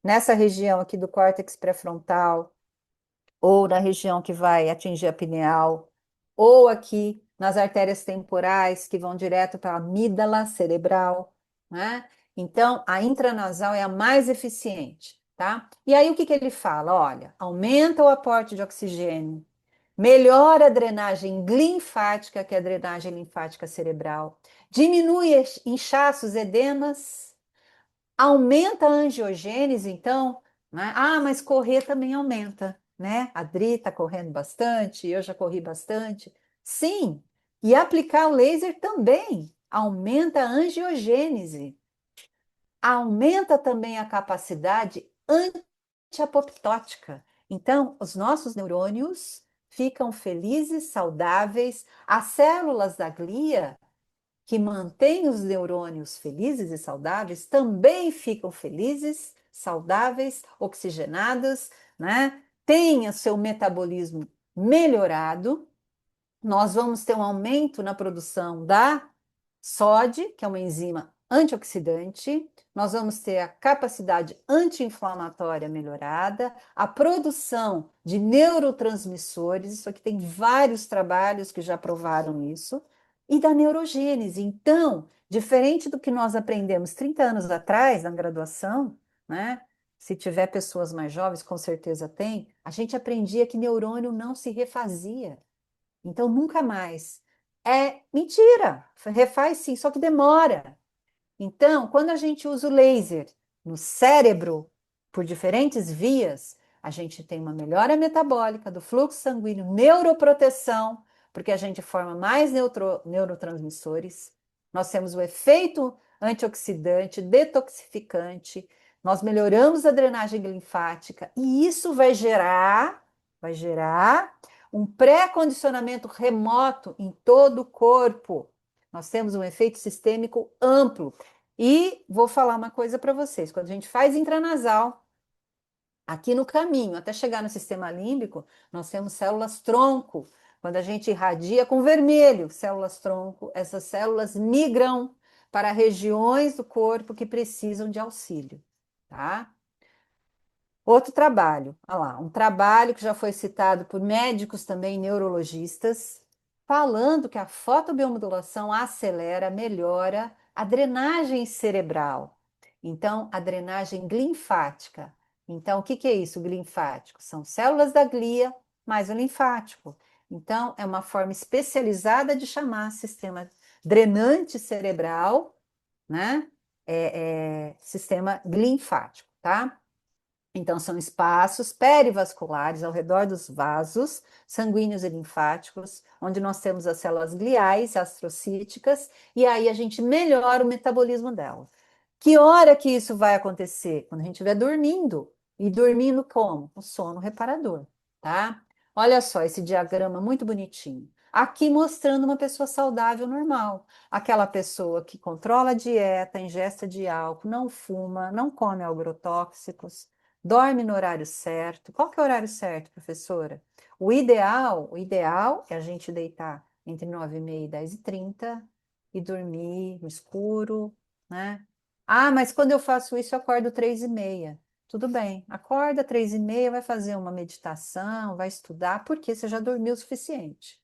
A: nessa região aqui do córtex pré-frontal, ou na região que vai atingir a pineal, ou aqui nas artérias temporais que vão direto para a amígdala cerebral, né? Então, a intranasal é a mais eficiente, tá? E aí, o que que ele fala? Olha, aumenta o aporte de oxigênio, melhora a drenagem linfática, que é a drenagem linfática cerebral, diminui inchaços, edemas, aumenta a angiogênese, então, né? Ah, mas correr também aumenta, né? A Dri está correndo bastante, eu já corri bastante. Sim, e aplicar o laser também aumenta a angiogênese, aumenta também a capacidade antiapoptótica. Então, os nossos neurônios ficam felizes, saudáveis, as células da glia que mantém os neurônios felizes e saudáveis também ficam felizes, saudáveis, oxigenados, né? Tem o seu metabolismo melhorado. Nós vamos ter um aumento na produção da SOD, que é uma enzima antioxidante. Nós vamos ter a capacidade anti-inflamatória melhorada, a produção de neurotransmissores, isso aqui tem vários trabalhos que já provaram isso, e da neurogênese. Então, diferente do que nós aprendemos 30 anos atrás na graduação, né? Se tiver pessoas mais jovens, com certeza tem, a gente aprendia que neurônio não se refazia. Então, nunca mais. É mentira, refaz sim, só que demora. Então, quando a gente usa o laser no cérebro, por diferentes vias, a gente tem uma melhora metabólica do fluxo sanguíneo, neuroproteção, porque a gente forma mais neurotransmissores. Nós temos o efeito antioxidante, detoxificante, nós melhoramos a drenagem linfática, e isso vai gerar um pré-condicionamento remoto em todo o corpo. Nós temos um efeito sistêmico amplo. E vou falar uma coisa para vocês: quando a gente faz intranasal, aqui no caminho, até chegar no sistema límbico, nós temos células tronco. Quando a gente irradia com vermelho, células tronco, essas células migram para regiões do corpo que precisam de auxílio, tá? Outro trabalho, olha lá, um trabalho que já foi citado por médicos também neurologistas, falando que a fotobiomodulação acelera, melhora a drenagem cerebral. Então, a drenagem linfática. Então, o que que é isso, o linfático? São células da glia mais o linfático. Então, é uma forma especializada de chamar sistema drenante cerebral, né? Sistema linfático, tá? Então, são espaços perivasculares ao redor dos vasos sanguíneos e linfáticos, onde nós temos as células gliais, astrocíticas, e aí a gente melhora o metabolismo dela. Que hora que isso vai acontecer? Quando a gente estiver dormindo. E dormindo como? O sono reparador, tá? Olha só esse diagrama muito bonitinho. Aqui mostrando uma pessoa saudável normal. Aquela pessoa que controla a dieta, ingesta de álcool, não fuma, não come agrotóxicos, dorme no horário certo. Qual que é o horário certo, professora? O ideal é a gente deitar entre 9h30 e 10h30 e dormir no escuro, né? Ah, mas quando eu faço isso, eu acordo 3h30. Tudo bem, acorda 3h30, vai fazer uma meditação, vai estudar, porque você já dormiu o suficiente.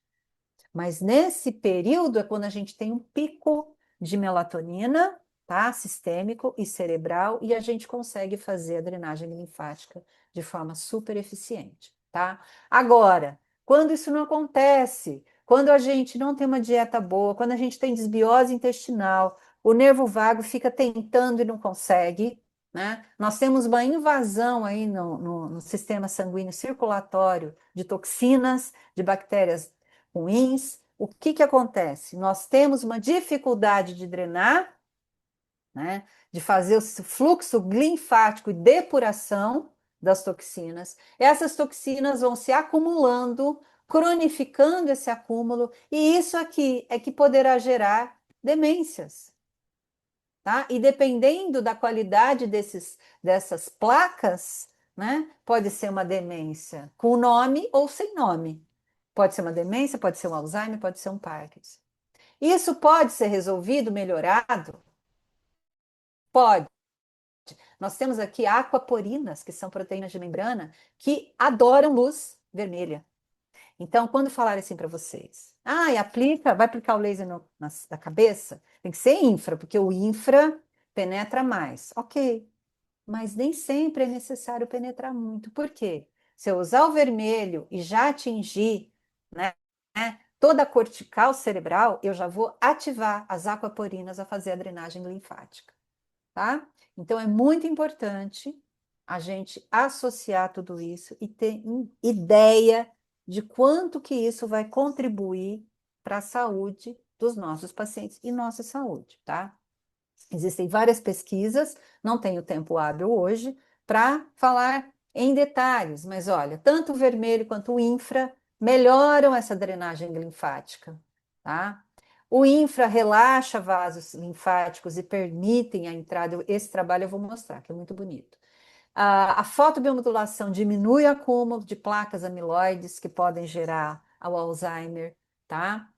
A: Mas nesse período é quando a gente tem um pico de melatonina, tá? Sistêmico e cerebral, e a gente consegue fazer a drenagem linfática de forma super eficiente, tá? Agora, quando isso não acontece, quando a gente não tem uma dieta boa, quando a gente tem desbiose intestinal, o nervo vago fica tentando e não consegue, né? Nós temos uma invasão aí no sistema sanguíneo circulatório de toxinas, de bactérias ruins, o que que acontece? Nós temos uma dificuldade de drenar, né, de fazer o fluxo linfático e depuração das toxinas. Essas toxinas vão se acumulando, cronificando esse acúmulo, e isso aqui é que poderá gerar demências, tá? E dependendo da qualidade dessas placas, né, pode ser uma demência com nome ou sem nome. Pode ser uma demência, pode ser um Alzheimer, pode ser um Parkinson. Isso pode ser resolvido, melhorado? Pode. Nós temos aqui aquaporinas, que são proteínas de membrana, que adoram luz vermelha. Então, quando falarem assim para vocês, e aplica, vai aplicar o laser na cabeça, tem que ser infra, porque o infra penetra mais. Ok, mas nem sempre é necessário penetrar muito. Por quê? Se eu usar o vermelho e já atingir, né, toda a cortical cerebral, eu já vou ativar as aquaporinas a fazer a drenagem linfática, tá? Então é muito importante a gente associar tudo isso e ter ideia de quanto que isso vai contribuir para a saúde dos nossos pacientes e nossa saúde, tá? Existem várias pesquisas, não tenho tempo hábil hoje para falar em detalhes, mas olha, tanto o vermelho quanto o infra melhoram essa drenagem linfática, tá? O infra relaxa vasos linfáticos e permitem a entrada. Esse trabalho eu vou mostrar, que é muito bonito. A fotobiomodulação diminui o acúmulo de placas amiloides que podem gerar o Alzheimer, tá?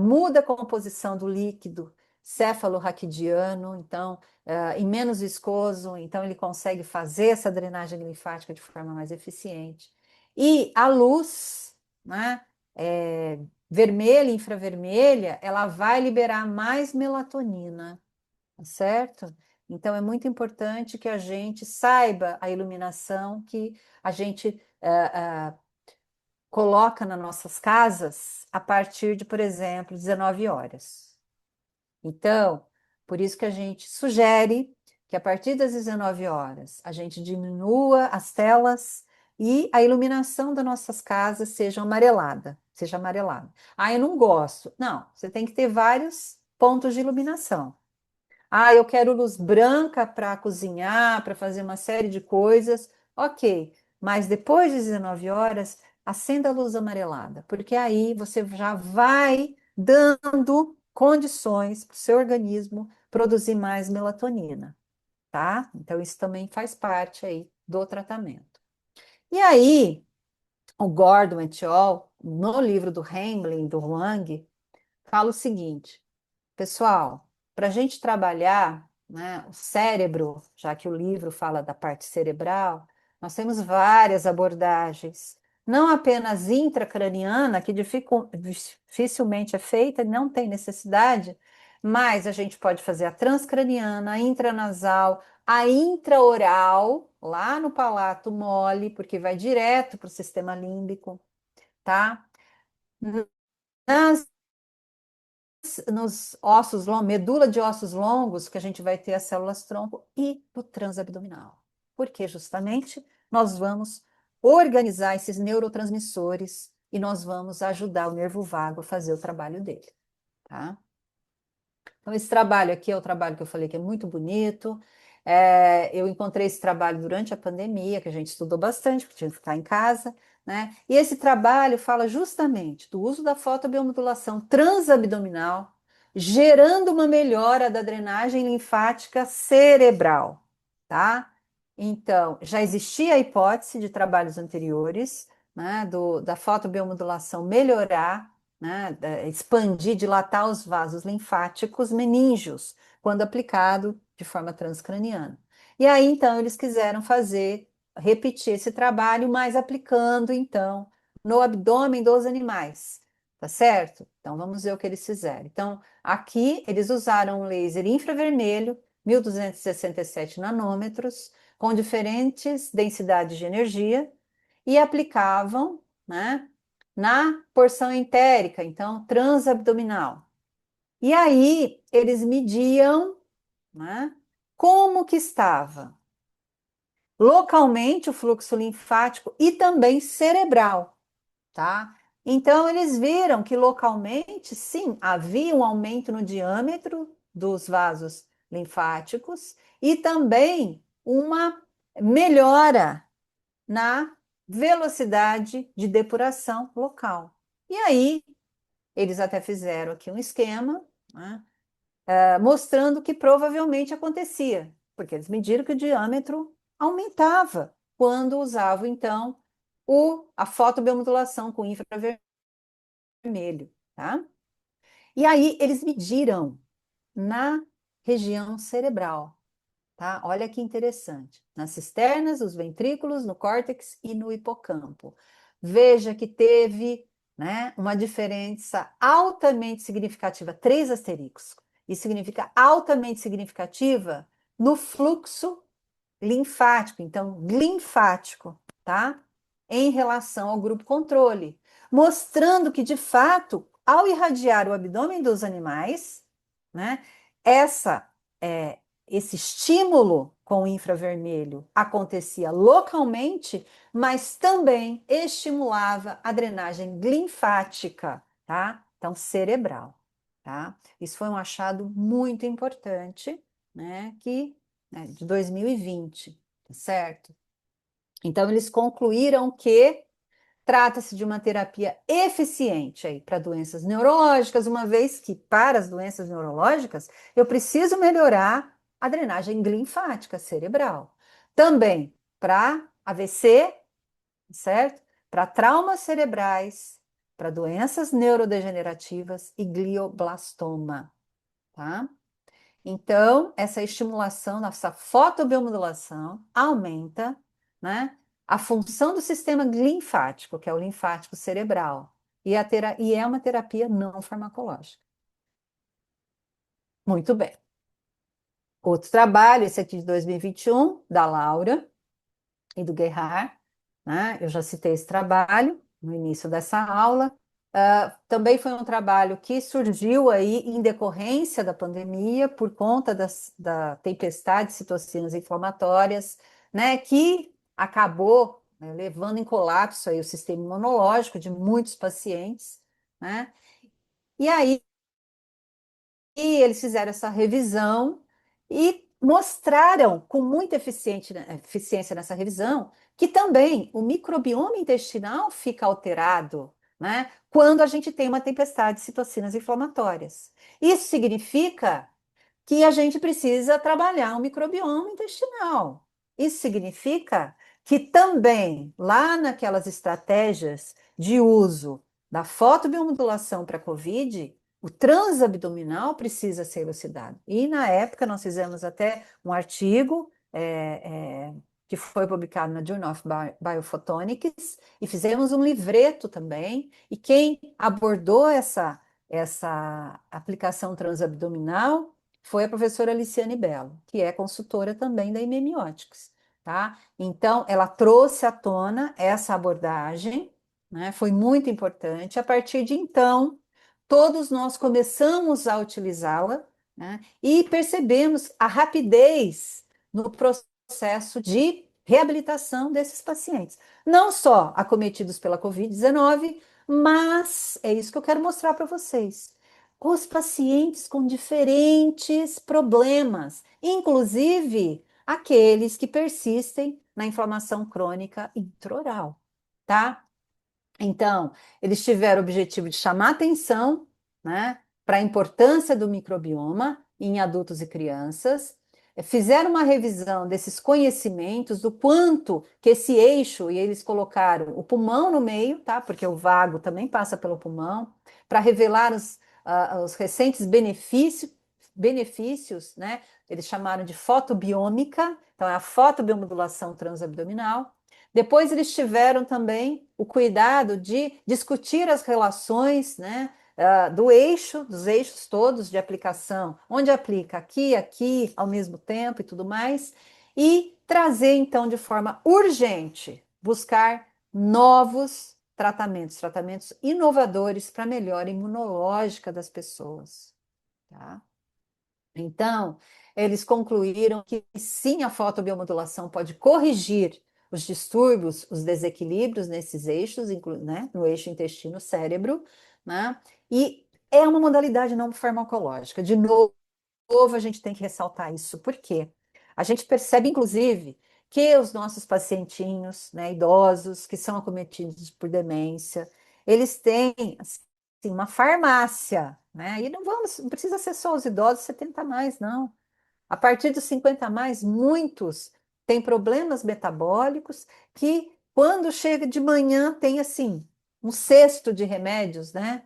A: Muda a composição do líquido cefalorraquidiano, então, em menos viscoso, então ele consegue fazer essa drenagem linfática de forma mais eficiente. E a luz, né, vermelha, infravermelha, ela vai liberar mais melatonina, tá certo? Então, é muito importante que a gente saiba a iluminação que a gente coloca nas nossas casas a partir de, por exemplo, 19 horas. Então, por isso que a gente sugere que a partir das 19 horas a gente diminua as telas e a iluminação das nossas casas seja amarelada, seja amarelada. Eu não gosto. Não, você tem que ter vários pontos de iluminação. Eu quero luz branca para cozinhar, para fazer uma série de coisas. Ok, mas depois de 19 horas, acenda a luz amarelada, porque aí você já vai dando condições para o seu organismo produzir mais melatonina, tá? Então, isso também faz parte aí do tratamento. E aí, o Gordon et al., no livro do Hamblin, do Huang, fala o seguinte. Pessoal, para a gente trabalhar, né, o cérebro, já que o livro fala da parte cerebral, nós temos várias abordagens, não apenas intracraniana, que dificilmente é feita, não tem necessidade, mas a gente pode fazer a transcraniana, a intranasal, a intraoral, lá no palato mole, porque vai direto para o sistema límbico, tá? Nas nos ossos longos, medula de ossos longos, que a gente vai ter as células tronco, e do transabdominal. Porque justamente nós vamos organizar esses neurotransmissores e nós vamos ajudar o nervo vago a fazer o trabalho dele, tá? Então, esse trabalho aqui é o trabalho que eu falei que é muito bonito. Eu encontrei esse trabalho durante a pandemia, que a gente estudou bastante, porque tinha que ficar em casa, né? E esse trabalho fala justamente do uso da fotobiomodulação transabdominal, gerando uma melhora da drenagem linfática cerebral, tá? Então, já existia a hipótese de trabalhos anteriores, né, da fotobiomodulação melhorar, né, expandir, dilatar os vasos linfáticos meníngeos, quando aplicado de forma transcraniana. E aí, então, eles quiseram repetir esse trabalho, mas aplicando, então, no abdômen dos animais, tá certo? Então, vamos ver o que eles fizeram. Então, aqui, eles usaram um laser infravermelho, 1267 nanômetros, com diferentes densidades de energia, e aplicavam, né, na porção entérica, então transabdominal. E aí eles mediam, né, como que estava localmente o fluxo linfático e também cerebral, tá? Então eles viram que localmente, sim, havia um aumento no diâmetro dos vasos linfáticos e também uma melhora na velocidade de depuração local. E aí, eles até fizeram aqui um esquema, né, mostrando que provavelmente acontecia, porque eles mediram que o diâmetro aumentava quando usavam, então, a fotobiomodulação com infravermelho, tá? E aí, eles mediram na região cerebral. tá? Olha que interessante. Nas cisternas, os ventrículos, no córtex e no hipocampo. Veja que teve, né, uma diferença altamente significativa, três asteriscos. Isso significa altamente significativa no fluxo linfático, então, linfático, tá? Em relação ao grupo controle, mostrando que, de fato, ao irradiar o abdômen dos animais, né, essa, é, esse estímulo com o infravermelho acontecia localmente, mas também estimulava a drenagem linfática, tá? Então, cerebral, tá? Isso foi um achado muito importante, né, que de 2020, tá certo? Então, eles concluíram que trata-se de uma terapia eficiente aí para doenças neurológicas, uma vez que para as doenças neurológicas eu preciso melhorar a drenagem linfática cerebral. Também para AVC, certo? Para traumas cerebrais, para doenças neurodegenerativas e glioblastoma, tá? Então, essa estimulação, essa fotobiomodulação aumenta, né, a função do sistema linfático, que é o linfático cerebral, e é uma terapia não farmacológica. Muito bem. Outro trabalho, esse aqui de 2021, da Laura e do Gerhard, né? Eu já citei esse trabalho no início dessa aula. Também foi um trabalho que surgiu aí em decorrência da pandemia, por conta da tempestade de citocinas inflamatórias, né, que acabou, né, levando em colapso aí o sistema imunológico de muitos pacientes, né? E aí e eles fizeram essa revisão e mostraram com muita eficiência nessa revisão que também o microbioma intestinal fica alterado, né, quando a gente tem uma tempestade de citocinas inflamatórias. Isso significa que a gente precisa trabalhar o microbioma intestinal. Isso significa que também, lá naquelas estratégias de uso da fotobiomodulação para a COVID, o transabdominal precisa ser elucidado. E na época nós fizemos até um artigo que foi publicado na Journal of Biophotonics e fizemos um livreto também. E quem abordou essa aplicação transabdominal foi a professora Aliciane Bello, que é consultora também da Imemiotics, tá? Então, ela trouxe à tona essa abordagem, né? Foi muito importante. A partir de então, todos nós começamos a utilizá-la, né? E percebemos a rapidez no processo de reabilitação desses pacientes, não só acometidos pela Covid-19, mas é isso que eu quero mostrar para vocês os pacientes com diferentes problemas, inclusive aqueles que persistem na inflamação crônica intraoral, tá? Então, eles tiveram o objetivo de chamar atenção, né, para a importância do microbioma em adultos e crianças, fizeram uma revisão desses conhecimentos, do quanto que esse eixo, e eles colocaram o pulmão no meio, tá, porque o vago também passa pelo pulmão, para revelar os recentes benefícios, né, eles chamaram de fotobiômica, então é a fotobiomodulação transabdominal. Depois eles tiveram também o cuidado de discutir as relações, né, dos eixos todos de aplicação, onde aplica aqui, aqui, ao mesmo tempo e tudo mais, e trazer então de forma urgente, buscar novos tratamentos inovadores para a melhora imunológica das pessoas, tá? Então, eles concluíram que sim, a fotobiomodulação pode corrigir os distúrbios, os desequilíbrios nesses eixos, né, no eixo intestino-cérebro, né, e é uma modalidade não farmacológica. De novo, a gente tem que ressaltar isso, porque a gente percebe, inclusive, que os nossos pacientinhos, né, idosos, que são acometidos por demência, eles têm assim, uma farmácia, né? E não precisa ser só os idosos 70 a mais, não. A partir dos 50 a mais, muitos têm problemas metabólicos que, quando chega de manhã, tem assim um cesto de remédios, né,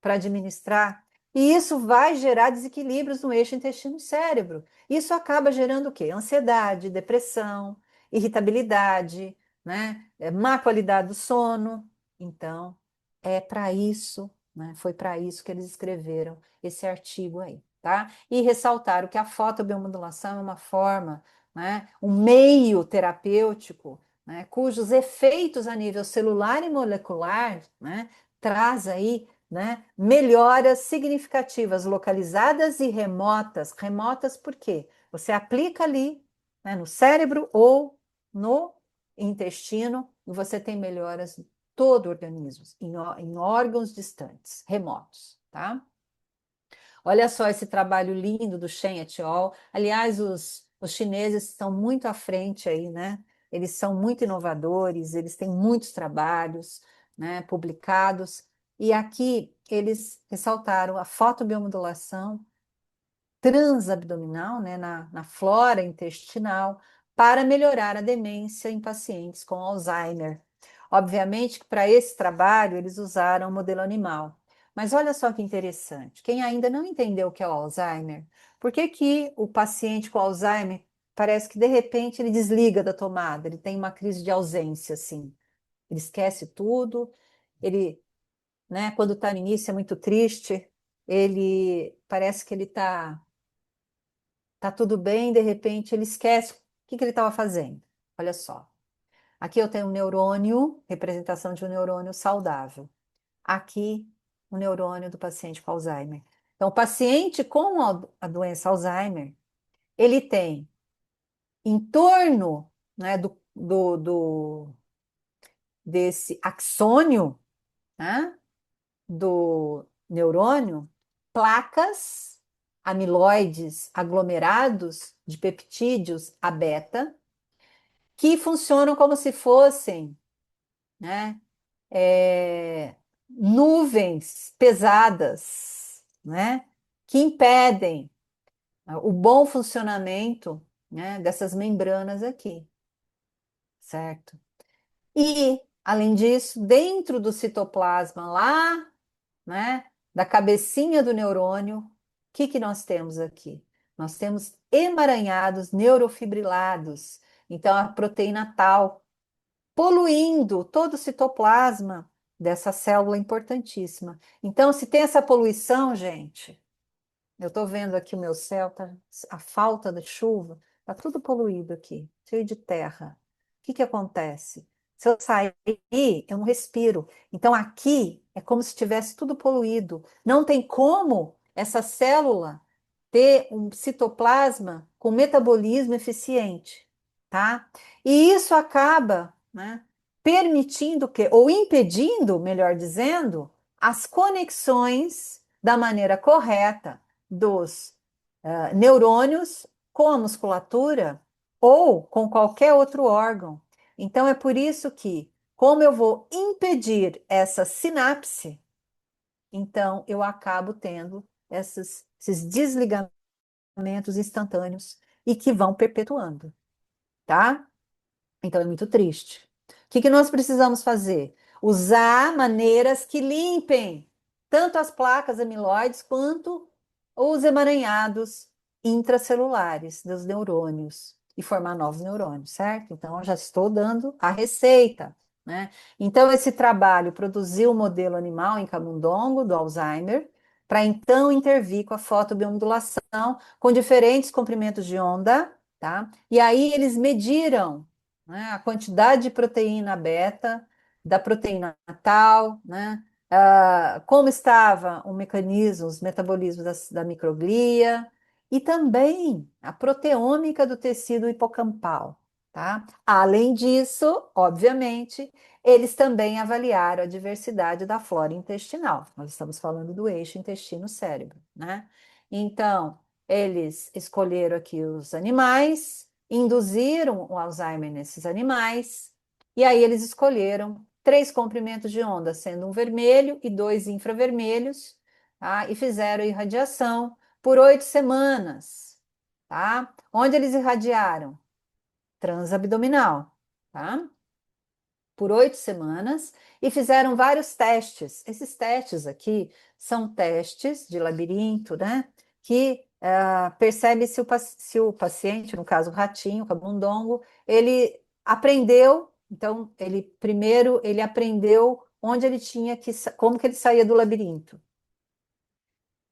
A: para administrar. E isso vai gerar desequilíbrios no eixo intestino-cérebro. Isso acaba gerando o quê? Ansiedade, depressão, irritabilidade, né? Má qualidade do sono. Então, é para isso, né? Foi para isso que eles escreveram esse artigo aí, tá? E ressaltaram que a fotobiomodulação é uma forma, né? Um meio terapêutico, né? Cujos efeitos a nível celular e molecular, né? Traz aí, né, melhoras significativas localizadas e remotas. Remotas por quê? Você aplica ali, né, no cérebro ou no intestino e você tem melhoras em todo o organismo, em órgãos distantes, remotos, tá? Olha só esse trabalho lindo do Shen et al. Aliás, os chineses estão muito à frente aí, né? Eles são muito inovadores, eles têm muitos trabalhos, né, publicados. E aqui eles ressaltaram a fotobiomodulação transabdominal, né, na flora intestinal, para melhorar a demência em pacientes com Alzheimer. Obviamente que para esse trabalho eles usaram o modelo animal. Mas olha só que interessante. Quem ainda não entendeu o que é o Alzheimer, por que que o paciente com Alzheimer parece que de repente ele desliga da tomada, ele tem uma crise de ausência, assim. Ele esquece tudo, ele, né, quando está no início é muito triste, ele parece que ele está tá tudo bem, de repente ele esquece o que ele estava fazendo. Olha só. Aqui eu tenho um neurônio, representação de um neurônio saudável. Aqui, o neurônio do paciente com Alzheimer. Então, o paciente com a doença Alzheimer, ele tem em torno, né, desse axônio, né, do neurônio, placas amiloides aglomerados de peptídeos A beta, que funcionam como se fossem, né, nuvens pesadas, né, que impedem o bom funcionamento, né, dessas membranas aqui, certo? E, além disso, dentro do citoplasma lá, né, da cabecinha do neurônio, o que que nós temos aqui? Nós temos emaranhados neurofibrilados. Então, a proteína tal poluindo todo o citoplasma dessa célula importantíssima. Então, se tem essa poluição, gente, eu estou vendo aqui o meu céu, tá, a falta de chuva, está tudo poluído aqui, cheio de terra. O que que acontece? Se eu sair, eu não respiro. Então, aqui é como se tivesse tudo poluído. Não tem como essa célula ter um citoplasma com metabolismo eficiente, tá? E isso acaba, né, permitindo que, ou impedindo, melhor dizendo, as conexões da maneira correta dos neurônios com a musculatura ou com qualquer outro órgão. Então, é por isso que, como eu vou impedir essa sinapse, então eu acabo tendo esses desligamentos instantâneos e que vão perpetuando, tá? Então é muito triste. O que que nós precisamos fazer? Usar maneiras que limpem tanto as placas amiloides quanto os emaranhados intracelulares dos neurônios e formar novos neurônios, certo? Então, eu já estou dando a receita, né? Então, esse trabalho produziu o modelo animal em camundongo do Alzheimer, para então intervir com a fotobiomodulação com diferentes comprimentos de onda, tá? E aí eles mediram, né, a quantidade de proteína beta, da proteína tal, né? Como estava o mecanismo, os metabolismos da microglia e também a proteômica do tecido hipocampal, tá? Além disso, obviamente, eles também avaliaram a diversidade da flora intestinal. Nós estamos falando do eixo intestino-cérebro, né? Então, eles escolheram aqui os animais, induziram o Alzheimer nesses animais, e aí eles escolheram 3 comprimentos de onda, sendo um vermelho e 2 infravermelhos, tá? E fizeram irradiação por 8 semanas, tá? Onde eles irradiaram? Transabdominal, tá? por 8 semanas e fizeram vários testes. Esses testes aqui são testes de labirinto, né? Que percebe se o paciente, no caso o ratinho, o camundongo, ele aprendeu. Então, ele primeiro ele aprendeu onde ele tinha como que ele saía do labirinto.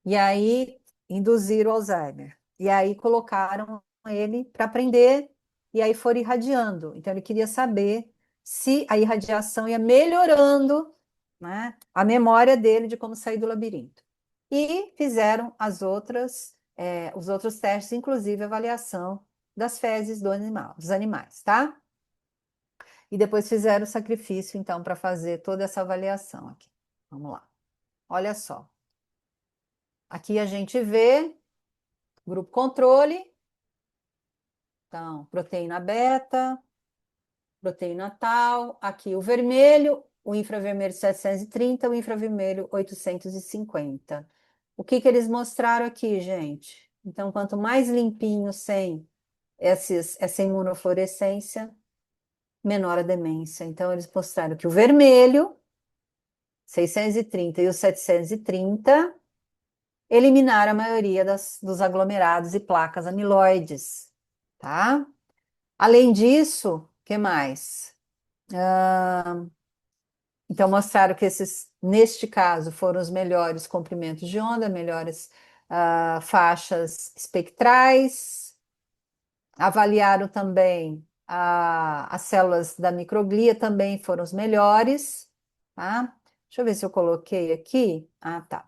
A: E aí induziram o Alzheimer. E aí colocaram ele para aprender e aí foram irradiando. Então ele queria saber se a irradiação ia melhorando, né, a memória dele de como sair do labirinto. E fizeram os outros testes, inclusive a avaliação das fezes dos animais, tá? E depois fizeram o sacrifício, então, para fazer toda essa avaliação aqui. Vamos lá. Olha só. Aqui a gente vê grupo controle, então, proteína beta, proteína tal, aqui o vermelho, o infravermelho 730, o infravermelho 850. O que que eles mostraram aqui, gente? Então, quanto mais limpinho, sem essa imunofluorescência, menor a demência. Então, eles mostraram que o vermelho, 630 e o 730, eliminaram a maioria dos aglomerados e placas amiloides, tá? Além disso, o que mais? Então, mostraram que neste caso, foram os melhores comprimentos de onda, melhores faixas espectrais. Avaliaram também as células da microglia, também foram os melhores, tá? Deixa eu ver se eu coloquei aqui. Ah, tá.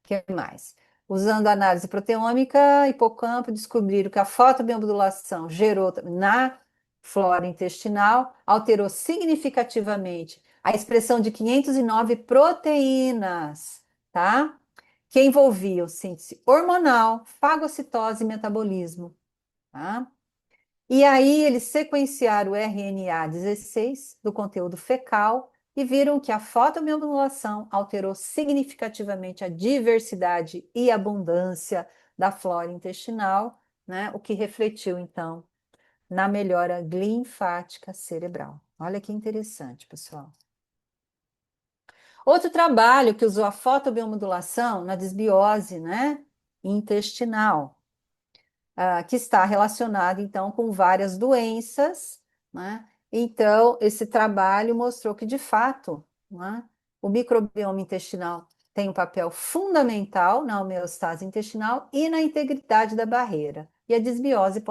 A: O que mais? Usando análise proteômica, hipocampo, descobriram que a fotobiomodulação gerou na flora intestinal, alterou significativamente a expressão de 509 proteínas, tá? Que envolviam síntese hormonal, fagocitose e metabolismo, tá? E aí eles sequenciaram o RNA 16 do conteúdo fecal e viram que a fotobiomodulação alterou significativamente a diversidade e abundância da flora intestinal, né? O que refletiu, então, na melhora linfática cerebral. Olha que interessante, pessoal. Outro trabalho que usou a fotobiomodulação na desbiose, né, intestinal, que está relacionado, então, com várias doenças, né? Então, esse trabalho mostrou que, de fato, né, o microbioma intestinal tem um papel fundamental na homeostase intestinal e na integridade da barreira. E a desbiose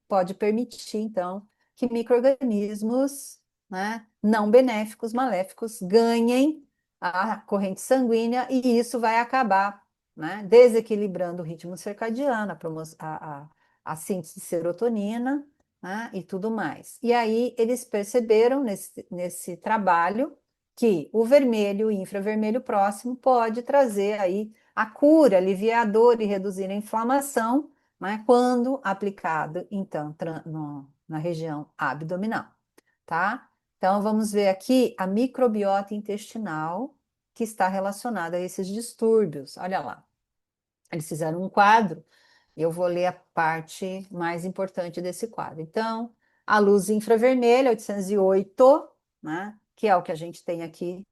A: pode permitir, então, que micro-organismos, né, não benéficos, maléficos, ganhem a corrente sanguínea e isso vai acabar, né, desequilibrando o ritmo circadiano, a síntese de serotonina, né, e tudo mais. E aí eles perceberam nesse trabalho que o vermelho e infravermelho próximo pode trazer aí a cura, aliviar a dor e reduzir a inflamação, né, quando aplicado, então, na região abdominal, tá? Então, vamos ver aqui a microbiota intestinal que está relacionada a esses distúrbios. Olha lá. Eles fizeram um quadro, e eu vou ler a parte mais importante desse quadro. Então, a luz infravermelha, 808, né, que é o que a gente tem aqui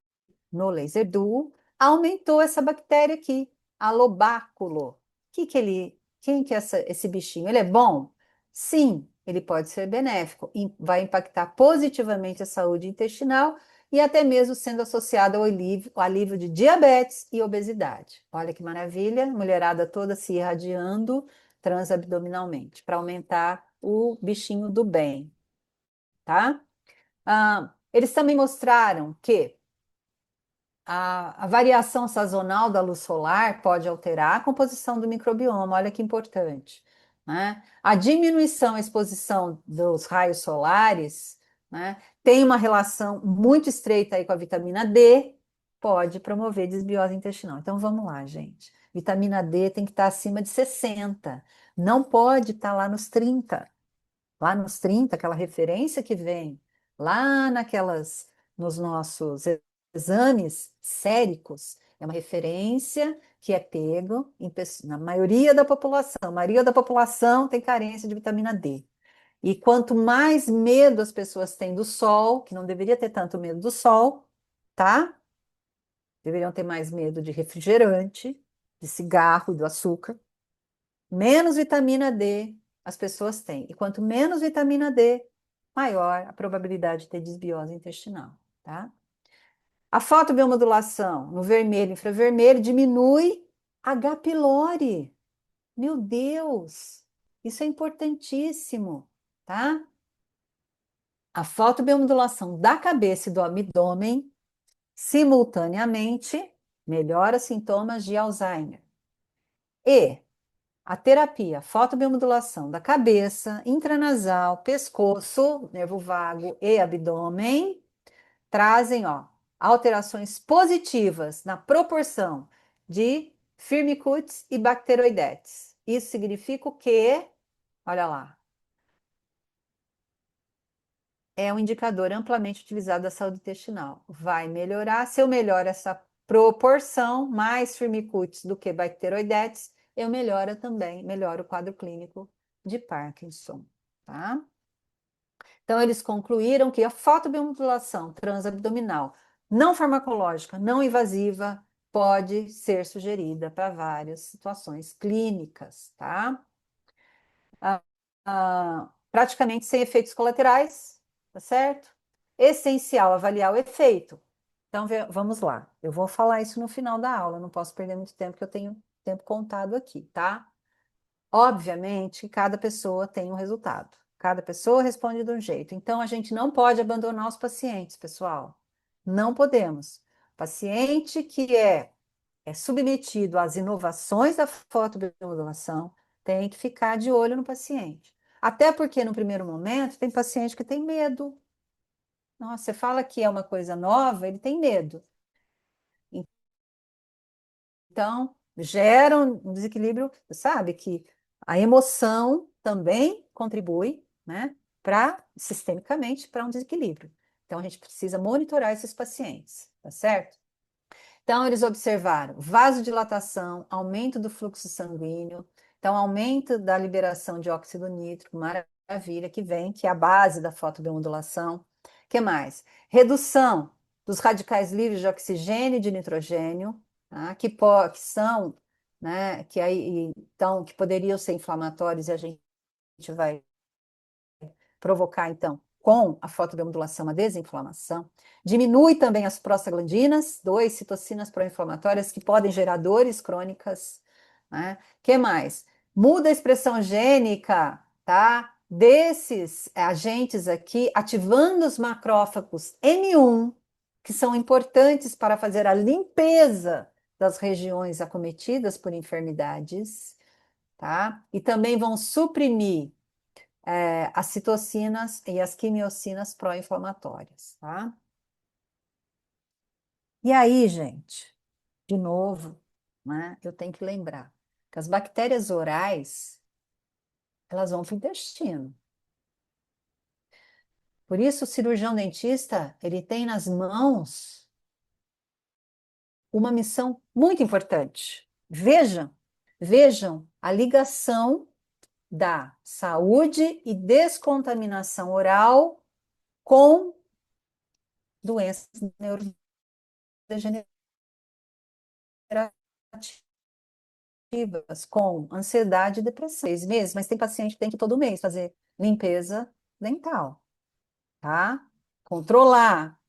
A: no laser duo, aumentou essa bactéria aqui, a lobáculo. Quem que é esse bichinho? Ele é bom? Sim, ele pode ser benéfico, vai impactar positivamente a saúde intestinal e até mesmo sendo associado ao alívio de diabetes e obesidade. Olha que maravilha, mulherada toda se irradiando transabdominalmente para aumentar o bichinho do bem, tá? Eles também mostraram que a variação sazonal da luz solar pode alterar a composição do microbioma, olha que importante, né? A diminuição, a exposição dos raios solares, né, tem uma relação muito estreita aí com a vitamina D, pode promover desbiose intestinal. Então vamos lá, gente. Vitamina D tem que estar acima de 60, não pode estar lá nos 30. Lá nos 30, aquela referência que vem lá nos nossos exames séricos, é uma referência que é pego na maioria da população. A maioria da população tem carência de vitamina D. E quanto mais medo as pessoas têm do sol, que não deveria ter tanto medo do sol, tá? Deveriam ter mais medo de refrigerante, de cigarro, do açúcar. Menos vitamina D as pessoas têm. E quanto menos vitamina D, maior a probabilidade de ter desbiose intestinal, tá? A fotobiomodulação no vermelho e infravermelho diminui H. pylori. Meu Deus, isso é importantíssimo, tá? A fotobiomodulação da cabeça e do abdômen simultaneamente melhora sintomas de Alzheimer. E a terapia fotobiomodulação da cabeça, intranasal, pescoço, nervo vago e abdômen trazem, ó, alterações positivas na proporção de firmicutes e bacteroidetes. Isso significa o quê? Olha lá, é um indicador amplamente utilizado da saúde intestinal. Vai melhorar, se eu melhoro essa proporção, mais firmicutes do que bacteroidetes, eu melhoro o quadro clínico de Parkinson, tá? Então, eles concluíram que a fotobiomodulação transabdominal não farmacológica, não invasiva, pode ser sugerida para várias situações clínicas, tá? Ah, praticamente sem efeitos colaterais, tá certo? Essencial avaliar o efeito. Então, vamos lá. Eu vou falar isso no final da aula, não posso perder muito tempo, porque eu tenho tempo contado aqui, tá? Obviamente, cada pessoa tem um resultado. Cada pessoa responde de um jeito. Então, a gente não pode abandonar os pacientes, pessoal. Não podemos. Paciente que é submetido às inovações da fotobiomodulação tem que ficar de olho no paciente. Até porque, no primeiro momento, tem paciente que tem medo. Nossa, você fala que é uma coisa nova, ele tem medo. Então, gera um desequilíbrio, sabe? Que a emoção também contribui, né, para, sistemicamente, para um desequilíbrio. Então, a gente precisa monitorar esses pacientes, tá certo? Então, eles observaram vasodilatação, aumento do fluxo sanguíneo, então, aumento da liberação de óxido nítrico, maravilha, que vem, que é a base da fotobiomodulação. O que mais? Redução dos radicais livres de oxigênio e de nitrogênio, tá? Que são, né, que aí, então, que poderiam ser inflamatórios e a gente vai provocar, então, com a fotobiomodulação, a desinflamação. Diminui também as prostaglandinas, 2 citocinas pró-inflamatórias que podem gerar dores crônicas. Né? Que mais? Muda a expressão gênica, tá? Desses agentes aqui, ativando os macrófagos M1, que são importantes para fazer a limpeza das regiões acometidas por enfermidades, tá? E também vão suprimir as citocinas e as quimiocinas pró-inflamatórias, tá? E aí, gente, de novo, né, eu tenho que lembrar que as bactérias orais, elas vão para o intestino. Por isso, o cirurgião dentista, ele tem nas mãos uma missão muito importante. Vejam a ligação da saúde e descontaminação oral com doenças neurodegenerativas com ansiedade e depressão. 6 meses, mas tem paciente que tem que todo mês fazer limpeza dental, tá? Controlar,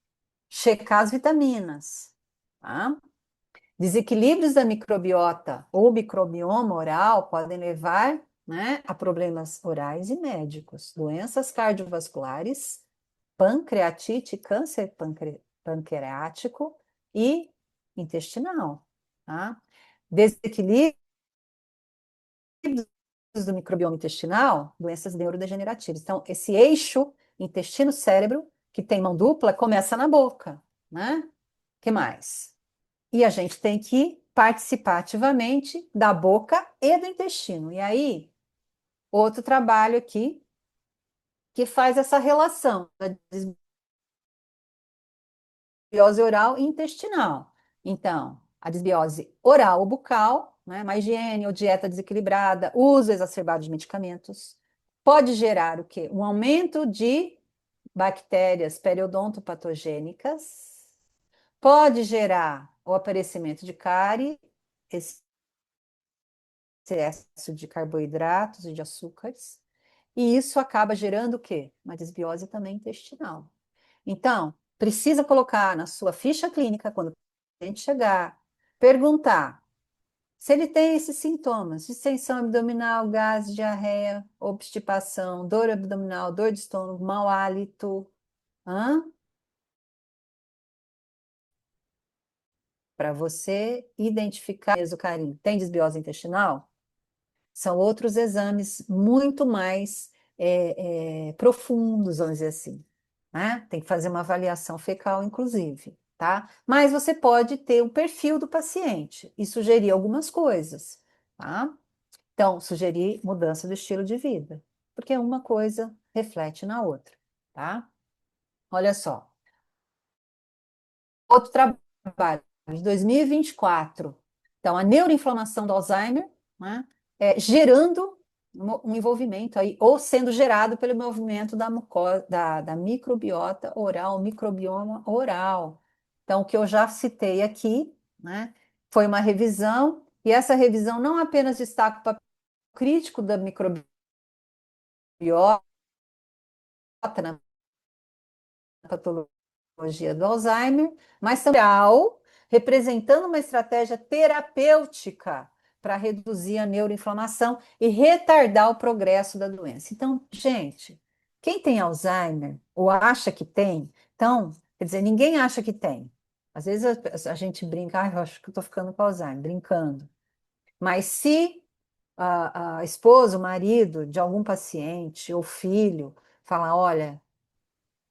A: checar as vitaminas, tá? Desequilíbrios da microbiota ou microbioma oral podem levar, né, a problemas orais e médicos, doenças cardiovasculares, pancreatite, câncer pancreático e intestinal, tá? Desequilíbrio do microbioma intestinal, doenças neurodegenerativas. Então, esse eixo intestino-cérebro, que tem mão dupla, começa na boca, né? Que mais? E a gente tem que participar ativamente da boca e do intestino. E aí, outro trabalho aqui que faz essa relação da desbiose oral e intestinal. Então, a desbiose oral ou bucal, né, má higiene ou dieta desequilibrada, uso exacerbado de medicamentos, pode gerar o quê? Um aumento de bactérias periodontopatogênicas, pode gerar o aparecimento de cárie, excesso de carboidratos e de açúcares, e isso acaba gerando o quê? Uma desbiose também intestinal. Então, precisa colocar na sua ficha clínica, quando o paciente chegar, perguntar se ele tem esses sintomas: distensão abdominal, gases, diarreia, obstipação, dor abdominal, dor de estômago, mau hálito. Para você identificar o carinho. Tem desbiose intestinal? São outros exames muito mais profundos, vamos dizer assim, né? Tem que fazer uma avaliação fecal, inclusive, tá? Mas você pode ter o perfil do paciente e sugerir algumas coisas, tá? Então, sugerir mudança do estilo de vida, porque uma coisa reflete na outra, tá? Olha só, outro trabalho de 2024. Então, a neuroinflamação do Alzheimer, né, gerando um envolvimento aí, ou sendo gerado pelo movimento da microbiota oral, microbioma oral. Então, o que eu já citei aqui, né, foi uma revisão, e essa revisão não apenas destaca o papel crítico da microbiota na patologia do Alzheimer, mas também representando uma estratégia terapêutica para reduzir a neuroinflamação e retardar o progresso da doença. Então, gente, quem tem Alzheimer ou acha que tem, então, quer dizer, ninguém acha que tem. Às vezes a gente brinca, eu acho que eu estou ficando com Alzheimer, brincando. Mas se a esposa, o marido de algum paciente ou filho falar, olha,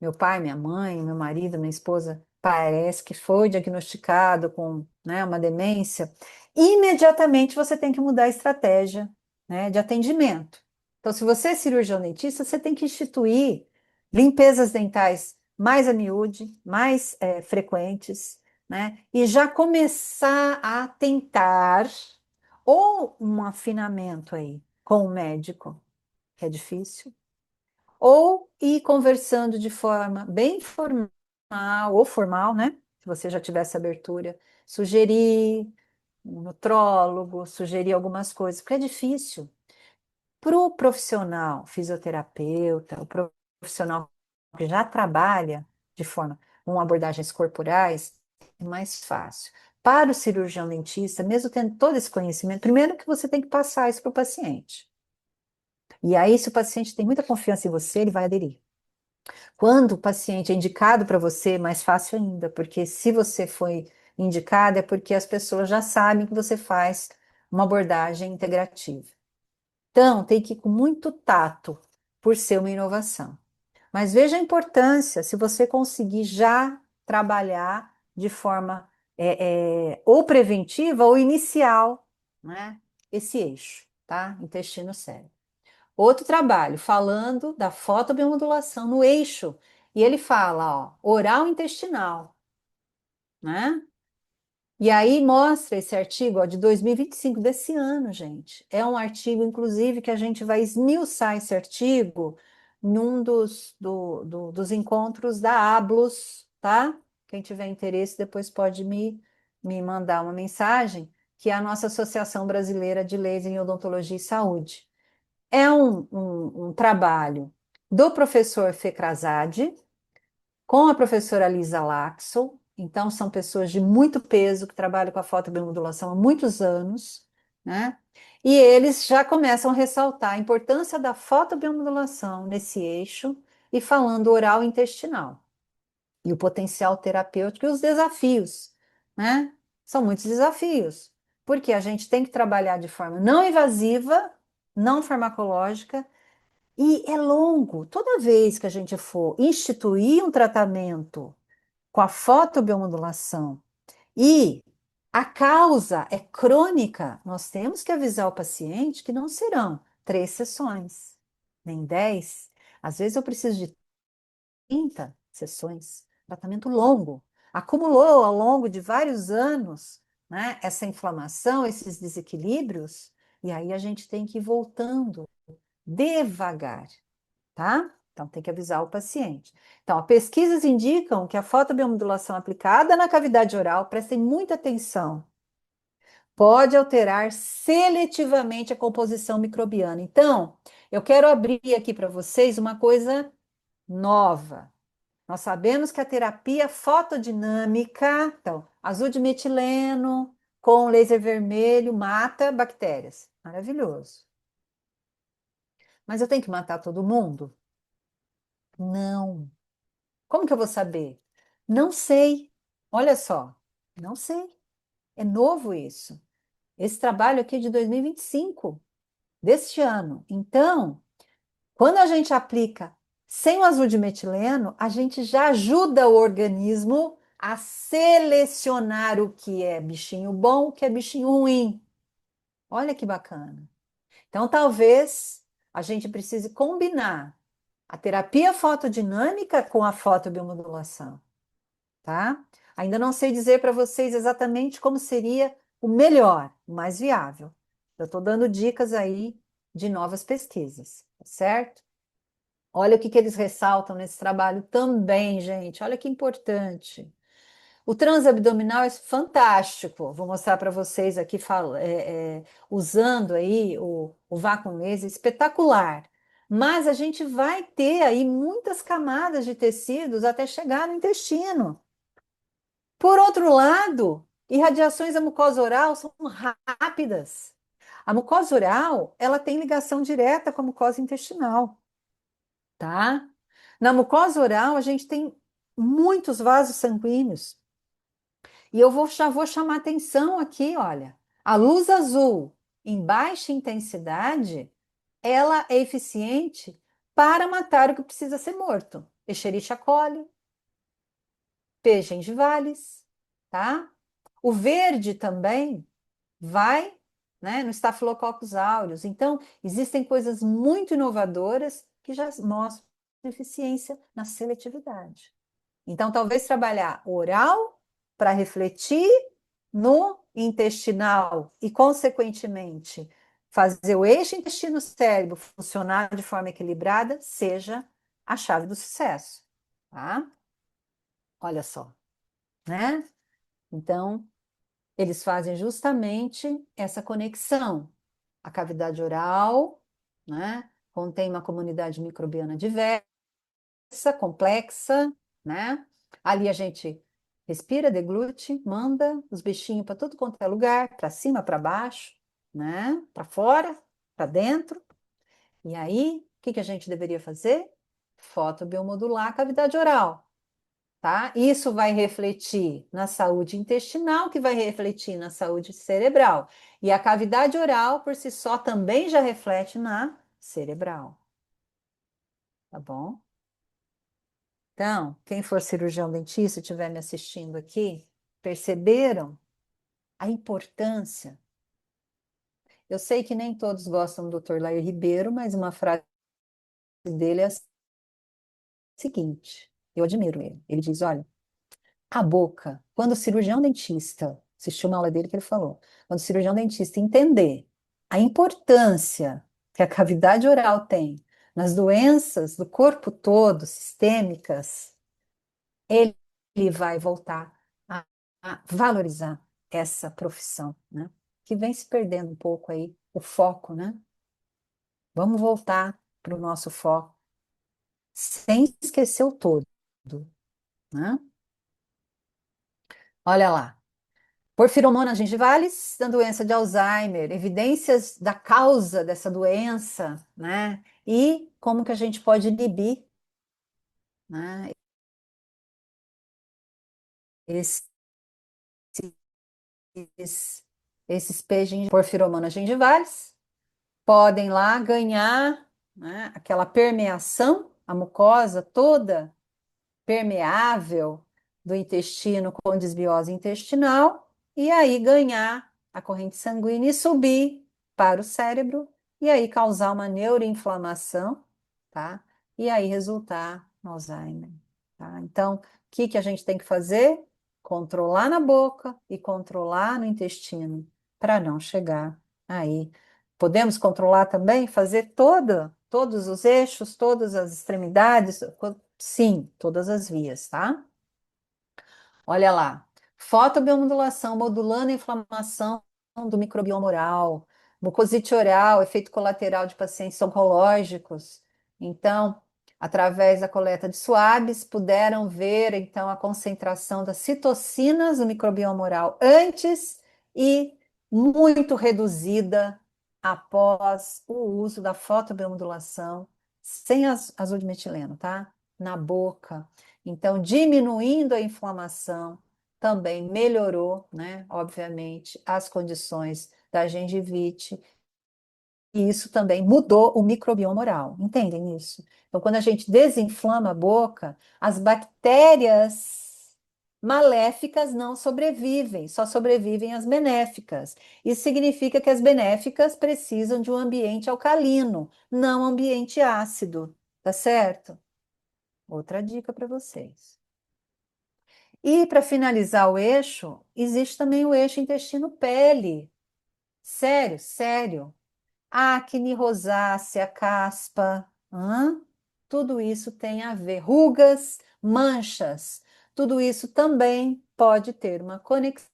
A: meu pai, minha mãe, meu marido, minha esposa, parece que foi diagnosticado com, né, uma demência, imediatamente você tem que mudar a estratégia, né, de atendimento. Então, se você é cirurgião dentista, você tem que instituir limpezas dentais mais a miúde, mais frequentes, né, e já começar a tentar ou um afinamento aí com o médico, que é difícil, ou ir conversando de forma bem formal ou formal, né? Se você já tivesse abertura, sugerir um nutrólogo, sugerir algumas coisas, porque é difícil. Para o profissional fisioterapeuta, o profissional que já trabalha de forma com abordagens corporais, é mais fácil. Para o cirurgião dentista, mesmo tendo todo esse conhecimento, primeiro que você tem que passar isso para o paciente. E aí, se o paciente tem muita confiança em você, ele vai aderir. Quando o paciente é indicado para você, é mais fácil ainda, porque se você foi indicado, é porque as pessoas já sabem que você faz uma abordagem integrativa. Então, tem que ir com muito tato, por ser uma inovação. Mas veja a importância, se você conseguir já trabalhar de forma ou preventiva ou inicial, né? Esse eixo, tá? Intestino-cérebro. Outro trabalho, falando da fotobiomodulação no eixo. E ele fala, ó, oral intestinal, né? E aí mostra esse artigo, ó, de 2025, desse ano, gente. É um artigo, inclusive, que a gente vai esmiuçar esse artigo num dos encontros da ABLOS, tá? Quem tiver interesse, depois pode me mandar uma mensagem, que é a nossa Associação Brasileira de Leis em Odontologia e Saúde. É um trabalho do professor Fecrazade com a professora Lisa Laxon. Então, são pessoas de muito peso que trabalham com a fotobiomodulação há muitos anos, né? E eles já começam a ressaltar a importância da fotobiomodulação nesse eixo e falando oral e intestinal e o potencial terapêutico e os desafios, né? São muitos desafios, porque a gente tem que trabalhar de forma não invasiva, não farmacológica, e é longo. Toda vez que a gente for instituir um tratamento com a fotobiomodulação e a causa é crônica, nós temos que avisar o paciente que não serão 3 sessões, nem 10. Às vezes eu preciso de 30 sessões, tratamento longo. Acumulou ao longo de vários anos, né, essa inflamação, esses desequilíbrios, e aí a gente tem que ir voltando devagar, tá? Então tem que avisar o paciente. Então, pesquisas indicam que a fotobiomodulação aplicada na cavidade oral, prestem muita atenção, pode alterar seletivamente a composição microbiana. Então, eu quero abrir aqui para vocês uma coisa nova. Nós sabemos que a terapia fotodinâmica, então, azul de metileno com laser vermelho mata bactérias. Maravilhoso. Mas eu tenho que matar todo mundo? Não. Como que eu vou saber? Não sei. Olha só, não sei. É novo isso. Esse trabalho aqui é de 2025, deste ano. Então, quando a gente aplica sem o azul de metileno, a gente já ajuda o organismo a selecionar o que é bichinho bom, o que é bichinho ruim. Olha que bacana. Então, talvez a gente precise combinar a terapia fotodinâmica com a fotobiomodulação, tá? Ainda não sei dizer para vocês exatamente como seria o melhor, o mais viável. Eu estou dando dicas aí de novas pesquisas, tá certo? Olha o que eles ressaltam nesse trabalho também, gente. Olha que importante. O transabdominal é fantástico. Vou mostrar para vocês aqui usando aí o vácuo laser, espetacular. Mas a gente vai ter aí muitas camadas de tecidos até chegar no intestino. Por outro lado, irradiações da mucosa oral são rápidas. A mucosa oral, ela tem ligação direta com a mucosa intestinal, tá? Na mucosa oral, a gente tem muitos vasos sanguíneos. E já vou chamar atenção aqui, olha. A luz azul em baixa intensidade, ela é eficiente para matar o que precisa ser morto. Escherichia coli, P. gengivales, tá? O verde também vai, né, no Staphylococcus aureus. Então, existem coisas muito inovadoras que já mostram eficiência na seletividade. Então, talvez trabalhar oral para refletir no intestinal e, consequentemente, fazer o eixo intestino-cérebro funcionar de forma equilibrada seja a chave do sucesso, tá? Olha só, né? Então, eles fazem justamente essa conexão. A cavidade oral, né, contém uma comunidade microbiana diversa, complexa, né? Ali a gente respira, deglute, manda os bichinhos para tudo quanto é lugar, para cima, para baixo, né? Para fora, para dentro. E aí, o que que a gente deveria fazer? Fotobiomodular a cavidade oral, tá? Isso vai refletir na saúde intestinal, que vai refletir na saúde cerebral. E a cavidade oral, por si só, também já reflete na cerebral, tá bom? Então, quem for cirurgião dentista e estiver me assistindo aqui, perceberam a importância? Eu sei que nem todos gostam do Dr. Lair Ribeiro, mas uma frase dele é a seguinte: eu admiro ele. Ele diz: olha, a boca, quando o cirurgião dentista, assistiu uma aula dele que ele falou, quando o cirurgião dentista entender a importância que a cavidade oral tem nas doenças do corpo todo, sistêmicas, ele vai voltar a valorizar essa profissão, né? Que vem se perdendo um pouco aí o foco, né? Vamos voltar para o nosso foco, sem esquecer o todo, né? Olha lá. Porfiromonas gingivalis, da doença de Alzheimer, evidências da causa dessa doença, né? E como que a gente pode inibir, né? Esses, esses P. Porfiromonas gingivalis podem lá ganhar, né, aquela permeação, a mucosa toda permeável do intestino com desbiose intestinal, e aí ganhar a corrente sanguínea e subir para o cérebro, e aí causar uma neuroinflamação, tá? E aí resultar no Alzheimer, tá? Então, o que que a gente tem que fazer? Controlar na boca e controlar no intestino, para não chegar aí podemos controlar também, fazer todos os eixos, todas as extremidades, sim, todas as vias, tá? Olha lá. Fotobiomodulação modulando a inflamação do microbioma oral, mucosite oral, efeito colateral de pacientes oncológicos. Então, através da coleta de suaves, puderam ver então a concentração das citocinas no microbioma oral antes e muito reduzida após o uso da fotobiomodulação sem azul de metileno, tá? Na boca. Então, diminuindo a inflamação, também melhorou, né, obviamente, as condições da gengivite, e isso também mudou o microbioma oral. Entendem isso? Então, quando a gente desinflama a boca, as bactérias maléficas não sobrevivem, só sobrevivem as benéficas. Isso significa que as benéficas precisam de um ambiente alcalino, não ambiente ácido, tá certo? Outra dica para vocês. E para finalizar o eixo, existe também o eixo intestino-pele. Sério, sério. Acne, rosácea, caspa, tudo isso tem a ver. Rugas, manchas, tudo isso também pode ter uma conexão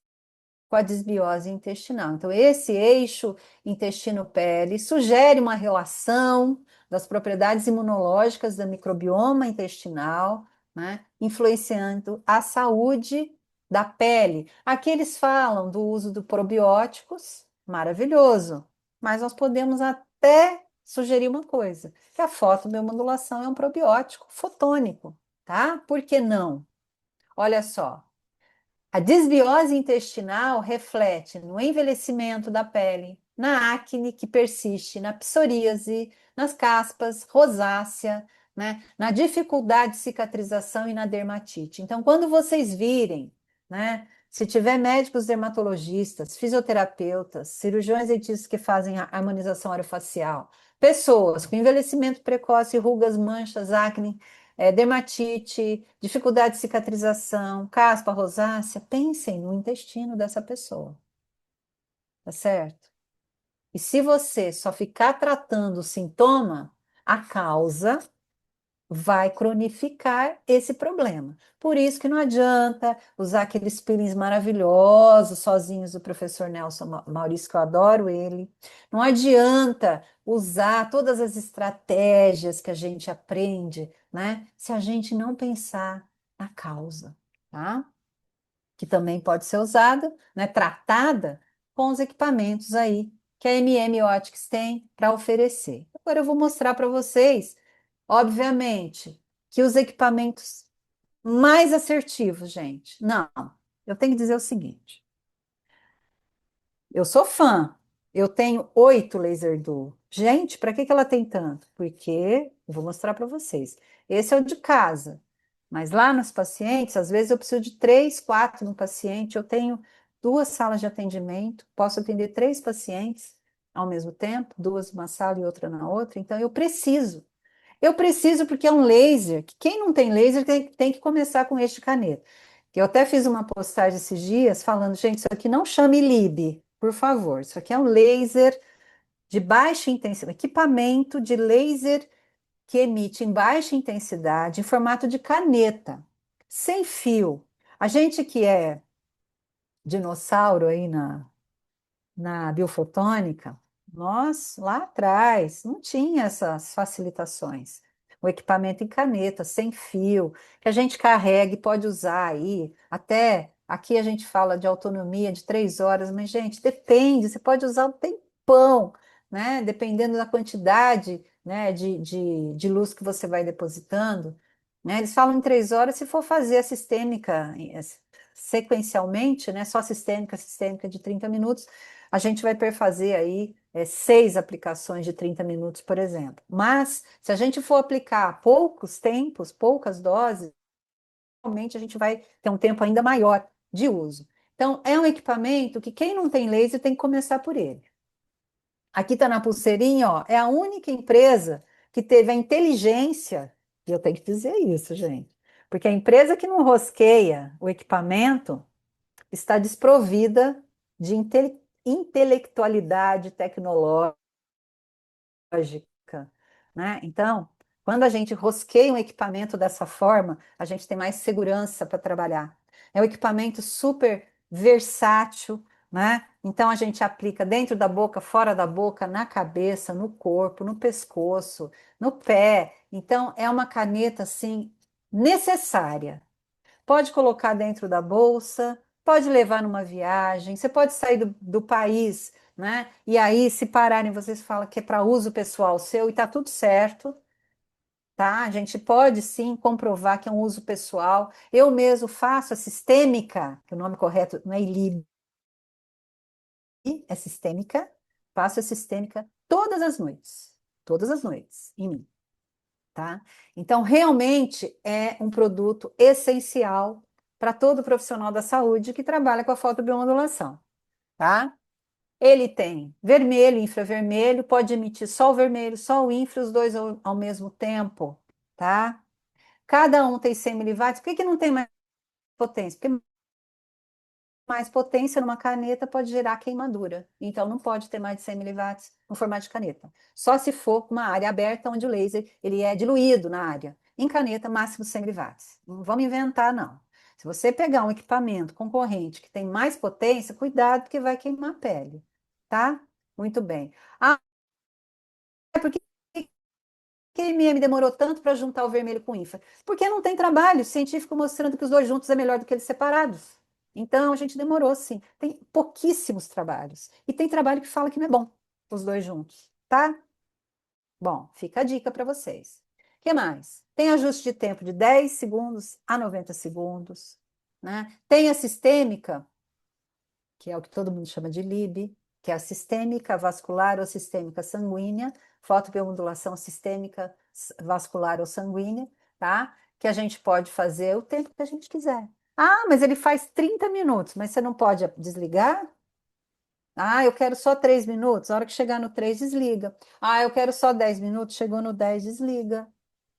A: com a desbiose intestinal. Então, esse eixo intestino-pele sugere uma relação das propriedades imunológicas do microbioma intestinal, né, influenciando a saúde da pele. Aqui eles falam do uso de probióticos, maravilhoso, mas nós podemos até sugerir uma coisa, que a fotobiomodulação é um probiótico fotônico, tá? Por que não? Olha só. A desbiose intestinal reflete no envelhecimento da pele, na acne que persiste, na psoríase, nas caspas, rosácea, né, na dificuldade de cicatrização e na dermatite. Então, quando vocês virem, né, se tiver médicos dermatologistas, fisioterapeutas, cirurgiões dentistas que fazem a harmonização orofacial, pessoas com envelhecimento precoce, rugas, manchas, acne, dermatite, dificuldade de cicatrização, caspa, rosácea, pensem no intestino dessa pessoa, tá certo? E se você só ficar tratando o sintoma, a causa vai cronificar esse problema. Por isso que não adianta usar aqueles peelings maravilhosos sozinhos do professor Nelson Maurício, que eu adoro ele. Não adianta usar todas as estratégias que a gente aprende, né? Se a gente não pensar na causa, tá? Que também pode ser usada, né? Tratada com os equipamentos aí que a MM Optics tem para oferecer. Agora eu vou mostrar para vocês. Obviamente que os equipamentos mais assertivos, gente. Não, eu tenho que dizer o seguinte: eu sou fã, eu tenho 8 Laser Duo. Gente, para que que ela tem tanto? Porque eu vou mostrar para vocês. Esse é o de casa, mas lá nos pacientes, às vezes eu preciso de 3, 4 no paciente. Eu tenho 2 salas de atendimento, posso atender 3 pacientes ao mesmo tempo, 2 numa sala e outra na outra. Então eu preciso. Eu preciso porque é um laser, que quem não tem laser tem que começar com este caneta. Eu até fiz uma postagem esses dias falando, gente, isso aqui não chame LIB, por favor. Isso aqui é um laser de baixa intensidade, equipamento de laser que emite em baixa intensidade, em formato de caneta, sem fio. A gente que é dinossauro aí na biofotônica, nós lá atrás não tinha essas facilitações. O equipamento em caneta, sem fio, que a gente carrega e pode usar aí. Até aqui a gente fala de autonomia de 3 horas, mas, gente, depende, você pode usar um tempão, né? Dependendo da quantidade, né, de luz que você vai depositando. Né? Eles falam em 3 horas se for fazer a sistêmica sequencialmente, né? Só sistêmica de 30 minutos a gente vai perfazer aí 6 aplicações de 30 minutos, por exemplo. Mas, se a gente for aplicar poucos tempos, poucas doses, realmente a gente vai ter um tempo ainda maior de uso. Então, é um equipamento que quem não tem laser tem que começar por ele. Aqui está na pulseirinha, ó, é a única empresa que teve a inteligência, e eu tenho que dizer isso, gente, porque a empresa que não rosqueia o equipamento está desprovida de intelectualidade tecnológica, lógica, né? Então, quando a gente rosqueia um equipamento dessa forma, a gente tem mais segurança para trabalhar. É um equipamento super versátil, né? Então a gente aplica dentro da boca, fora da boca, na cabeça, no corpo, no pescoço, no pé. Então é uma caneta assim necessária. Pode colocar dentro da bolsa, pode levar numa viagem, você pode sair do país, né? E aí, se pararem, vocês falam que é para uso pessoal seu e tá tudo certo, tá? A gente pode sim comprovar que é um uso pessoal. Eu mesmo faço a sistêmica, que o nome correto não é ILIB, é sistêmica, faço a sistêmica todas as noites, em mim. Tá? Então, realmente é um produto essencial para todo profissional da saúde que trabalha com a fotobiomodulação, tá? Ele tem vermelho, infravermelho, pode emitir só o vermelho, só o infra, os dois ao mesmo tempo, tá? Cada um tem 100 miliwatts. Por que que não tem mais potência? Porque mais potência numa caneta pode gerar queimadura. Então, não pode ter mais de 100 miliwatts no formato de caneta. Só se for uma área aberta onde o laser ele é diluído na área. Em caneta, máximo 100 miliwatts. Não vamos inventar, não. Se você pegar um equipamento concorrente que tem mais potência, cuidado, porque vai queimar a pele. Tá? Muito bem. Ah, por que que a MM demorou tanto para juntar o vermelho com o infra? Porque não tem trabalho científico mostrando que os dois juntos é melhor do que eles separados. Então, a gente demorou, sim. Tem pouquíssimos trabalhos. E tem trabalho que fala que não é bom os dois juntos, tá? Bom, fica a dica para vocês. O que mais? Tem ajuste de tempo de 10 segundos a 90 segundos, né? Tem a sistêmica, que é o que todo mundo chama de LIB, que é a sistêmica vascular ou sistêmica sanguínea, fotobiomodulação sistêmica vascular ou sanguínea, tá? Que a gente pode fazer o tempo que a gente quiser. Ah, mas ele faz 30 minutos, mas você não pode desligar? Ah, eu quero só 3 minutos, a hora que chegar no 3 desliga. Ah, eu quero só 10 minutos, chegou no 10 desliga,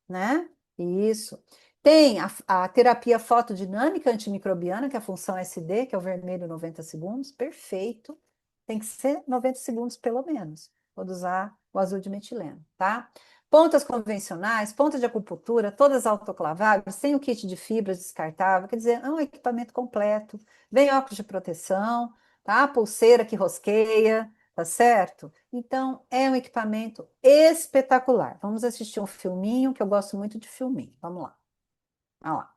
A: né? Isso. Tem a terapia fotodinâmica antimicrobiana, que é a função SD, que é o vermelho 90 segundos, perfeito. Tem que ser 90 segundos pelo menos. Pode usar o azul de metileno, tá? Pontas convencionais, pontas de acupuntura, todas autoclaváveis, tem o kit de fibras descartável, quer dizer, é um equipamento completo. Vem óculos de proteção, tá? Pulseira que rosqueia, tá certo? Então, é um equipamento espetacular. Vamos assistir um filminho, que eu gosto muito de filminho. Vamos lá. Vamos lá.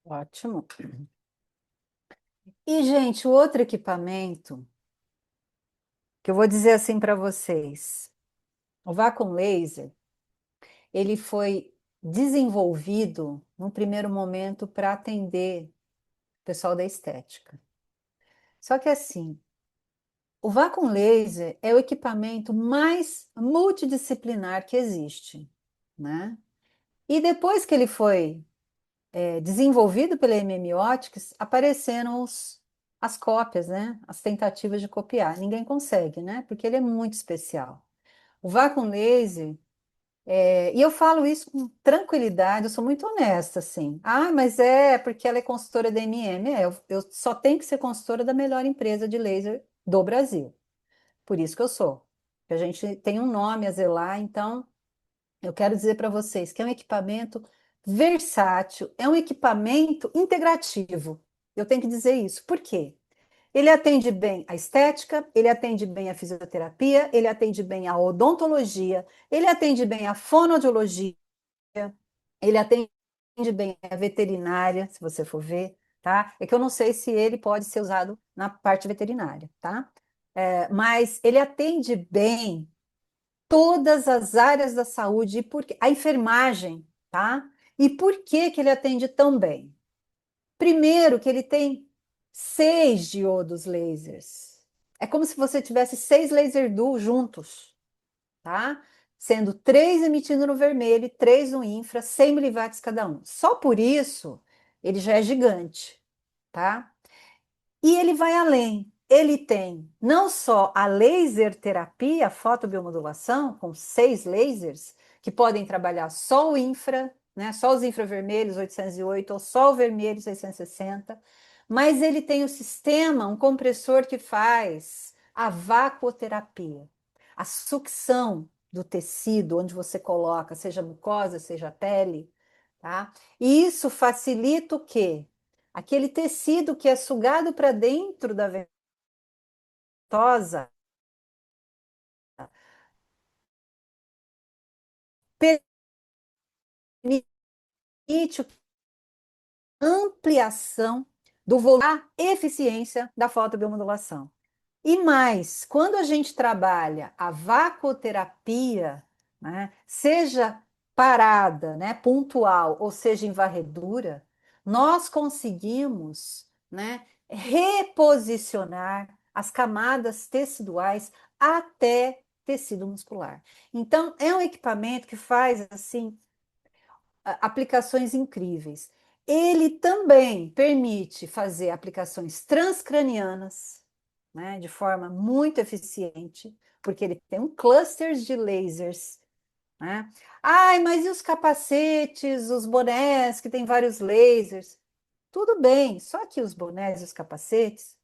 A: Ótimo. E, gente, o outro equipamento que eu vou dizer assim para vocês, o Vacum Laser, ele foi desenvolvido num primeiro momento para atender o pessoal da estética. Só que assim, o Vacum Laser é o equipamento mais multidisciplinar que existe, né? E depois que ele foi desenvolvido pela MM Optics, apareceram as cópias, né? As tentativas de copiar. Ninguém consegue, né? Porque ele é muito especial. O vácuo laser, e eu falo isso com tranquilidade, eu sou muito honesta, assim. Ah, mas é porque ela é consultora da MM. Eu só tenho que ser consultora da melhor empresa de laser do Brasil. Por isso que eu sou. A gente tem um nome a zelar, então eu quero dizer para vocês que é um equipamento versátil, é um equipamento integrativo. Eu tenho que dizer isso. Por quê? Ele atende bem a estética, ele atende bem a fisioterapia, ele atende bem a odontologia, ele atende bem a fonoaudiologia, ele atende bem a veterinária, se você for ver, tá? É que eu não sei se ele pode ser usado na parte veterinária, tá? Mas ele atende bem todas as áreas da saúde, e a enfermagem, tá? E por que que ele atende tão bem? Primeiro, que ele tem 6 diodos lasers. É como se você tivesse 6 laser dual juntos, tá? Sendo 3 emitindo no vermelho e 3 no infra, 100 miliwatts cada um. Só por isso, ele já é gigante, tá? E ele vai além. Ele tem não só a laser terapia, a fotobiomodulação, com 6 lasers, que podem trabalhar só o infra, né, só os infravermelhos 808 ou só o vermelho 660, mas ele tem o sistema, um compressor que faz a vacuoterapia, a sucção do tecido onde você coloca, seja mucosa, seja pele, tá? E isso facilita o quê? Aquele tecido que é sugado para dentro da ventosa permite a ampliação do volume, a eficiência da fotobiomodulação. E mais, quando a gente trabalha a vacoterapia, né, seja parada, né, pontual, ou seja em varredura, nós conseguimos, né, reposicionar as camadas teciduais até tecido muscular. Então, é um equipamento que faz assim aplicações incríveis. Ele também permite fazer aplicações transcranianas, né, de forma muito eficiente, porque ele tem um cluster de lasers, né? Ai, mas e os capacetes, os bonés que tem vários lasers? Tudo bem, só que os bonés e os capacetes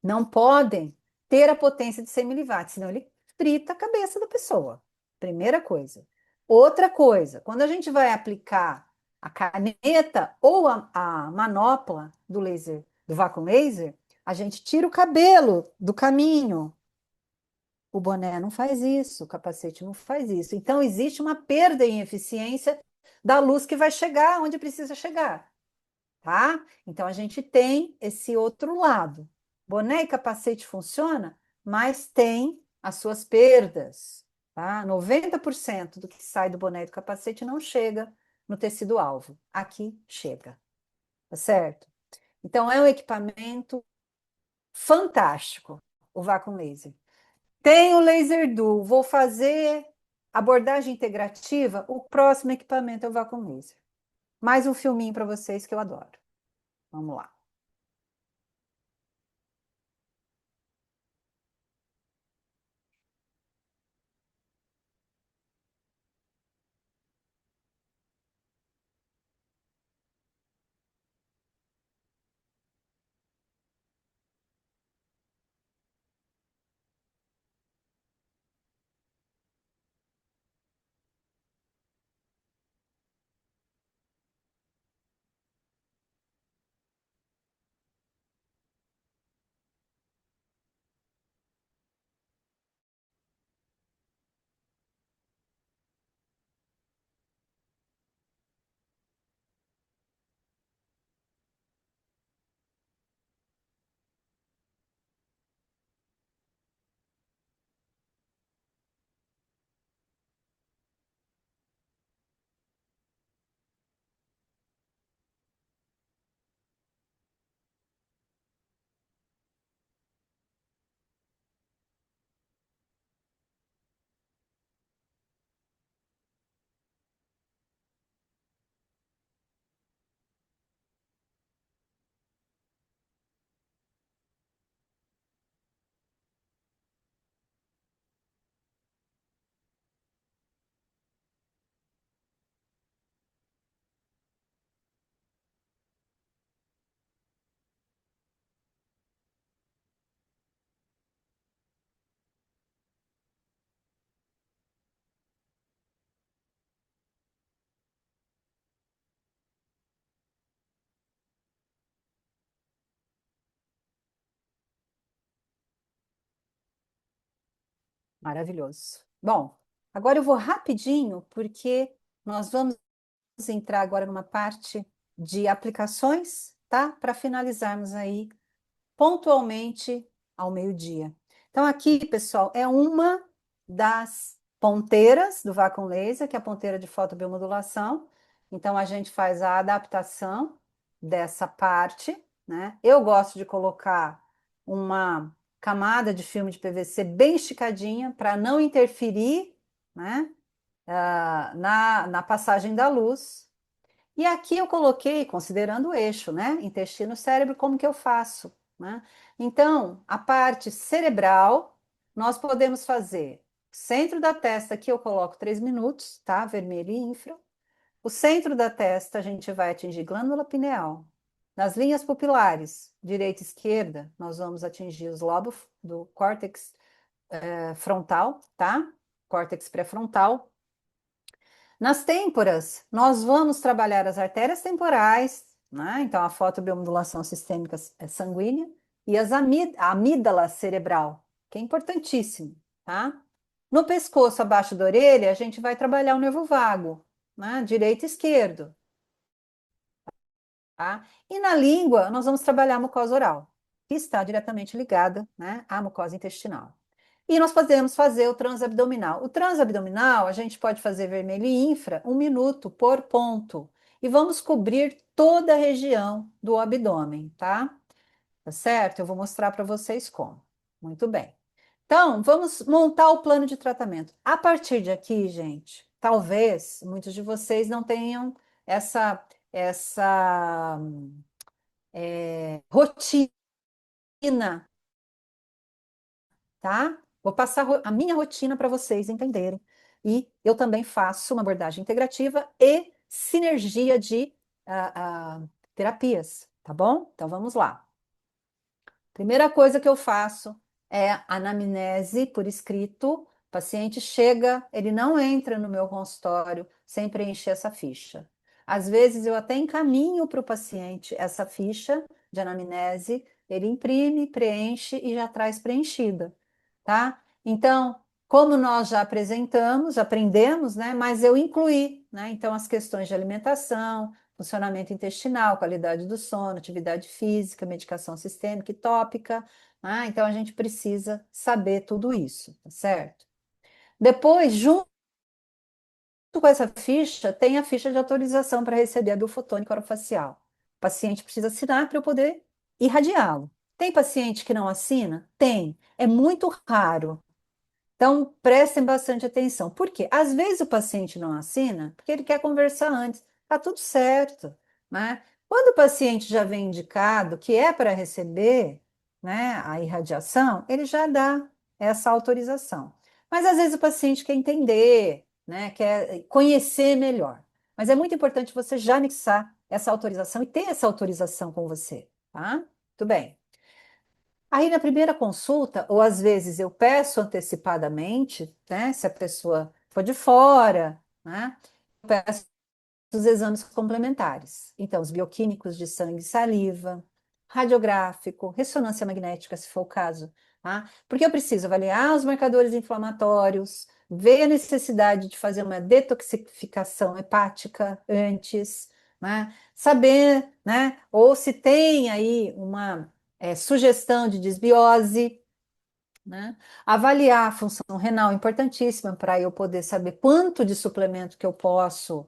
A: não podem ter a potência de 100 miliwatts, senão ele frita a cabeça da pessoa. Primeira coisa. Outra coisa, quando a gente vai aplicar a caneta ou a manopla do laser, do vácuo laser, a gente tira o cabelo do caminho. O boné não faz isso, o capacete não faz isso. Então, existe uma perda em eficiência da luz que vai chegar onde precisa chegar, tá? Então a gente tem esse outro lado. Boné e capacete funciona, mas tem as suas perdas, tá? 90% do que sai do boné e do capacete não chega no tecido alvo. Aqui chega, tá certo? Então é um equipamento fantástico, o Vacuum Laser. Tem o Laser Duo, vou fazer abordagem integrativa, o próximo equipamento é o Vacuum Laser. Mais um filminho para vocês que eu adoro. Vamos lá. Maravilhoso. Bom, agora eu vou rapidinho, porque nós vamos entrar agora numa parte de aplicações, tá? Para finalizarmos aí pontualmente ao meio-dia. Então, aqui, pessoal, é uma das ponteiras do vácuo laser, que é a ponteira de fotobiomodulação. Então, a gente faz a adaptação dessa parte, né? Eu gosto de colocar uma camada de filme de PVC bem esticadinha para não interferir, né, na passagem da luz. E aqui eu coloquei, considerando o eixo, né? Intestino, cérebro, como que eu faço, né? Então, a parte cerebral, nós podemos fazer centro da testa, aqui eu coloco 3 minutos, tá? Vermelho e infra. O centro da testa, a gente vai atingir glândula pineal. Nas linhas pupilares, direita e esquerda, nós vamos atingir os lobos do córtex frontal, tá? Córtex pré-frontal. Nas têmporas, nós vamos trabalhar as artérias temporais, né? Então, a fotobiomodulação sistêmica sanguínea e a amígdala cerebral, que é importantíssimo, tá? No pescoço, abaixo da orelha, a gente vai trabalhar o nervo vago, né? Direito e esquerdo, tá? E na língua, nós vamos trabalhar a mucosa oral, que está diretamente ligada, né, à mucosa intestinal. E nós podemos fazer o transabdominal. O transabdominal, a gente pode fazer vermelho e infra, 1 minuto por ponto. E vamos cobrir toda a região do abdômen, tá? Tá certo? Eu vou mostrar para vocês como. Muito bem. Então, vamos montar o plano de tratamento. A partir de aqui, gente, talvez muitos de vocês não tenham essa rotina, tá? Vou passar a minha rotina para vocês entenderem. E eu também faço uma abordagem integrativa e sinergia de terapias, tá bom? Então vamos lá. Primeira coisa que eu faço é anamnese por escrito. O paciente chega, ele não entra no meu consultório sem preencher essa ficha. Às vezes eu até encaminho para o paciente essa ficha de anamnese, ele imprime, preenche e já traz preenchida, tá? Então, como nós já apresentamos, aprendemos, né? Mas eu incluí, né? Então, as questões de alimentação, funcionamento intestinal, qualidade do sono, atividade física, medicação sistêmica e tópica. Então, a gente precisa saber tudo isso, tá certo? Depois, junto com essa ficha, tem a ficha de autorização para receber a biofotônica orofacial. O paciente precisa assinar para eu poder irradiá-lo. Tem paciente que não assina? Tem. É muito raro. Então, prestem bastante atenção. Por quê? Às vezes o paciente não assina porque ele quer conversar antes. Tá tudo certo, né? Quando o paciente já vem indicado que é para receber, né, a irradiação, ele já dá essa autorização. Mas às vezes o paciente quer entender, né, quer conhecer melhor. Mas é muito importante você já anexar essa autorização e ter essa autorização com você, tá? Muito bem. Aí na primeira consulta, ou às vezes eu peço antecipadamente, né, se a pessoa for de fora, né, eu peço os exames complementares. Então, os bioquímicos de sangue e saliva, radiográfico, ressonância magnética, se for o caso, tá? Porque eu preciso avaliar os marcadores inflamatórios, ver a necessidade de fazer uma detoxificação hepática antes, né? Saber, né? Ou se tem aí uma sugestão de desbiose, né? Avaliar a função renal, importantíssima para eu poder saber quanto de suplemento que eu posso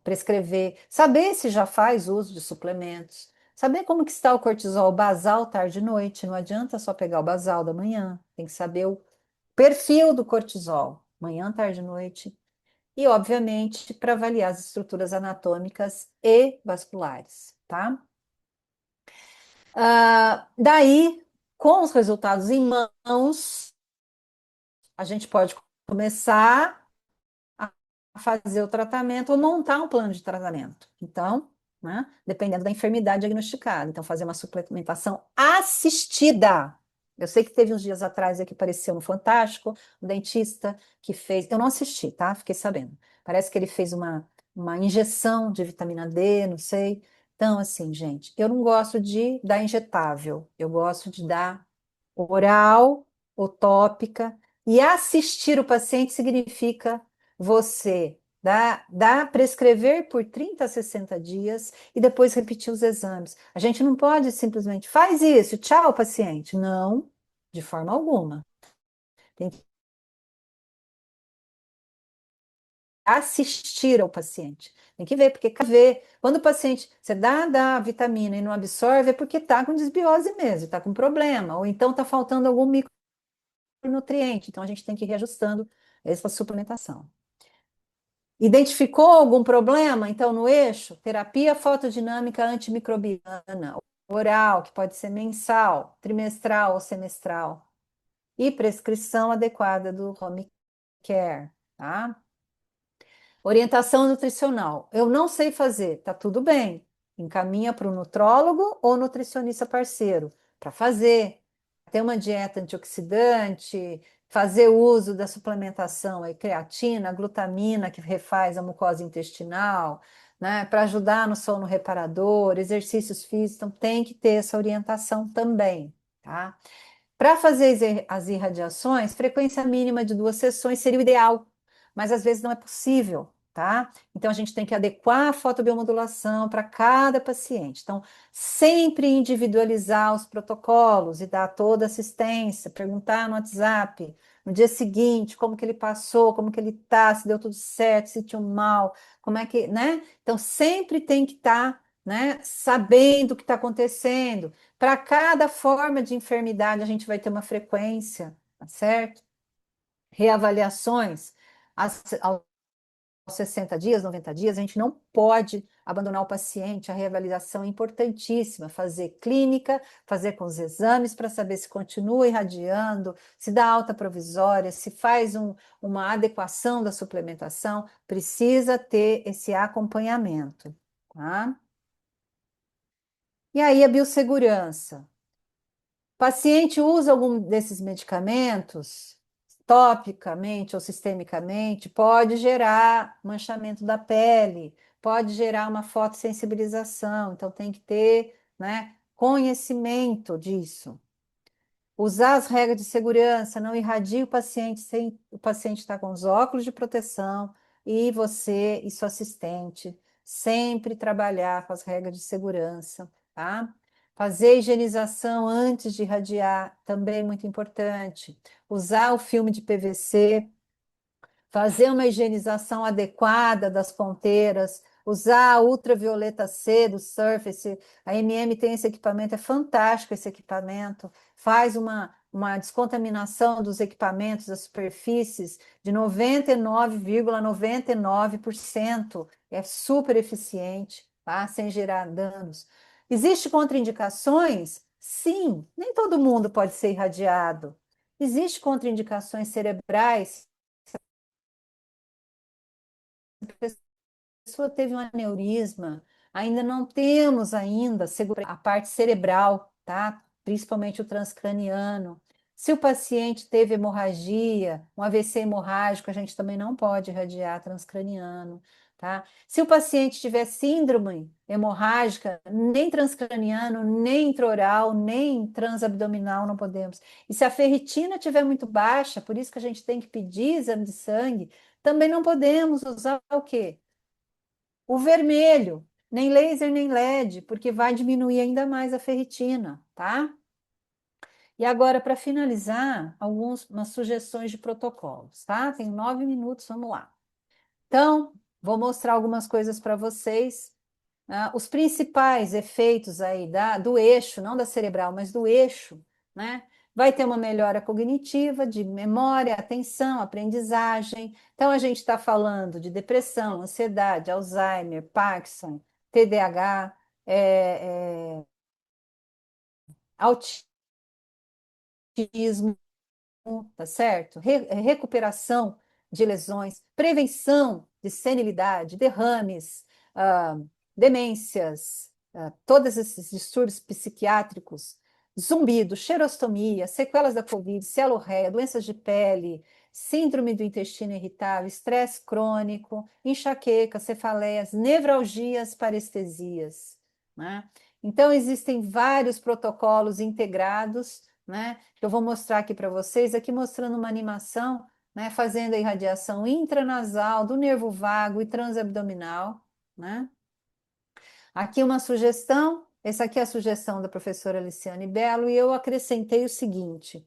A: prescrever, saber se já faz uso de suplementos, saber como que está o cortisol basal tarde e noite, não adianta só pegar o basal da manhã, tem que saber o perfil do cortisol, manhã, tarde e noite, e obviamente para avaliar as estruturas anatômicas e vasculares, tá? Daí, com os resultados em mãos, a gente pode começar a fazer o tratamento ou montar um plano de tratamento. Então, né, dependendo da enfermidade diagnosticada. Então, fazer uma suplementação assistida. Eu sei que teve uns dias atrás que apareceu no Fantástico, um dentista que fez. Eu não assisti, tá? Fiquei sabendo. Parece que ele fez uma injeção de vitamina D, não sei. Então, assim, gente, eu não gosto de dar injetável, eu gosto de dar oral utópica, e assistir o paciente significa você prescrever por 30 a 60 dias e depois repetir os exames. A gente não pode simplesmente faz isso, tchau, paciente. Não, de forma alguma. Tem que assistir ao paciente. Tem que ver, porque quando o paciente, você dá a vitamina e não absorve, é porque está com desbiose mesmo, está com problema, ou então está faltando algum micronutriente. Então a gente tem que ir reajustando essa suplementação. Identificou algum problema? Então, no eixo, terapia fotodinâmica antimicrobiana, oral, que pode ser mensal, trimestral ou semestral, e prescrição adequada do home care, tá? Orientação nutricional. Eu não sei fazer, tá tudo bem. Encaminha para o nutrólogo ou nutricionista parceiro para fazer. Ter uma dieta antioxidante, fazer uso da suplementação, aí, creatina, glutamina, que refaz a mucosa intestinal, né, para ajudar no sono reparador, exercícios físicos, então tem que ter essa orientação também, tá? Para fazer as irradiações, frequência mínima de 2 sessões seria o ideal, mas às vezes não é possível, tá? Então a gente tem que adequar a fotobiomodulação para cada paciente. Então, sempre individualizar os protocolos e dar toda assistência, perguntar no WhatsApp, no dia seguinte, como que ele passou, como que ele tá, se deu tudo certo, se sentiu mal, como é que, né? Então, sempre tem que estar, né, sabendo o que está acontecendo. Para cada forma de enfermidade, a gente vai ter uma frequência, tá certo? Reavaliações aos 60 dias, 90 dias, a gente não pode abandonar o paciente. A reavaliação é importantíssima. Fazer clínica, fazer com os exames para saber se continua irradiando, se dá alta provisória, se faz uma adequação da suplementação. Precisa ter esse acompanhamento, tá? E aí, a biossegurança. Paciente usa algum desses medicamentos, topicamente ou sistemicamente, pode gerar manchamento da pele, pode gerar uma fotossensibilização, então tem que ter, né, conhecimento disso. Usar as regras de segurança, não irradie o paciente sem o paciente estar com os óculos de proteção e você e seu assistente sempre trabalhar com as regras de segurança, tá? Fazer higienização antes de irradiar, também muito importante. Usar o filme de PVC, fazer uma higienização adequada das ponteiras, usar a ultravioleta C do Surface. A MM tem esse equipamento, é fantástico esse equipamento, faz uma descontaminação dos equipamentos, das superfícies, de 99,99%. É super eficiente, tá? Sem gerar danos. Existem contraindicações? Sim, nem todo mundo pode ser irradiado. Existem contraindicações cerebrais. Pessoa teve um aneurisma, ainda não temos ainda a parte cerebral, tá? Principalmente o transcraniano. Se o paciente teve hemorragia, um AVC hemorrágico, a gente também não pode irradiar transcraniano, tá? Se o paciente tiver síndrome hemorrágica, nem transcraniano, nem intraoral, nem transabdominal não podemos. E se a ferritina estiver muito baixa, por isso que a gente tem que pedir exame de sangue, também não podemos usar o quê? O vermelho, nem laser nem LED, porque vai diminuir ainda mais a ferritina, tá? E agora, para finalizar, umas sugestões de protocolos, tá? Tem 9 minutos, vamos lá. Então, vou mostrar algumas coisas para vocês. Os principais efeitos aí do eixo, não da cerebral, mas do eixo, né? Vai ter uma melhora cognitiva, de memória, atenção, aprendizagem. Então, a gente está falando de depressão, ansiedade, Alzheimer, Parkinson, TDAH, autismo, tá certo? Recuperação de lesões, prevenção de senilidade, derrames, ah, demências, todos esses distúrbios psiquiátricos, zumbido, xerostomia, sequelas da Covid, celorreia, doenças de pele, síndrome do intestino irritável, estresse crônico, enxaqueca, cefaleias, nevralgias, parestesias, né? Então, existem vários protocolos integrados, né? Que eu vou mostrar aqui para vocês, aqui mostrando uma animação, né? Fazendo a irradiação intranasal do nervo vago e transabdominal, né? Aqui uma sugestão, essa aqui é a sugestão da professora Aliciane Bello, e eu acrescentei o seguinte: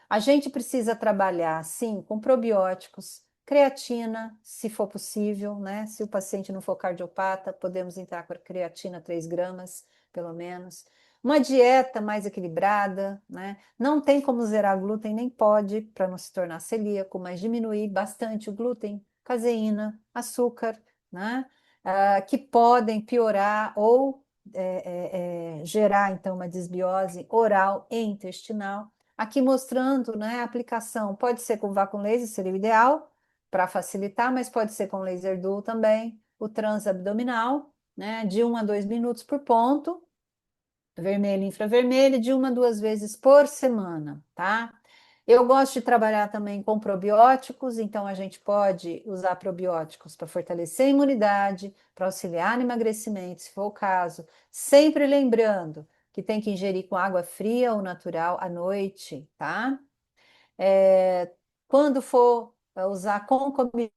A: a gente precisa trabalhar, sim, com probióticos, creatina, se for possível, né? Se o paciente não for cardiopata, podemos entrar com a creatina 3 gramas, pelo menos. Uma dieta mais equilibrada, né? Não tem como zerar glúten, nem pode, para não se tornar celíaco, mas diminuir bastante o glúten, caseína, açúcar, né? Que podem piorar ou gerar, então, uma desbiose oral e intestinal. Aqui mostrando, né, a aplicação, pode ser com vácuo laser, seria o ideal, para facilitar, mas pode ser com laser dual também, o transabdominal, né, de 1 a 2 minutos por ponto, vermelho e infravermelho, de 1 a 2 vezes por semana, tá? Eu gosto de trabalhar também com probióticos, então a gente pode usar probióticos para fortalecer a imunidade, para auxiliar no emagrecimento, se for o caso. Sempre lembrando que tem que ingerir com água fria ou natural à noite, tá? É, quando for usar concomitantemente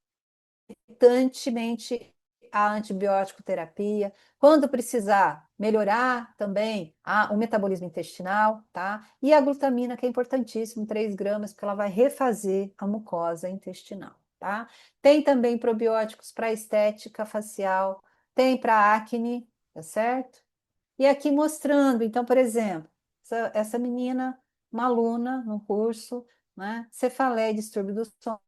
A: concomitantemente a antibiótico terapia, quando precisar melhorar também o metabolismo intestinal, tá? E a glutamina, que é importantíssimo, 3 gramas, porque ela vai refazer a mucosa intestinal, tá? Tem também probióticos para estética facial, tem para acne, tá certo? E aqui mostrando, então, por exemplo, essa menina, uma aluna no curso, né? Cefaleia, distúrbio do sono,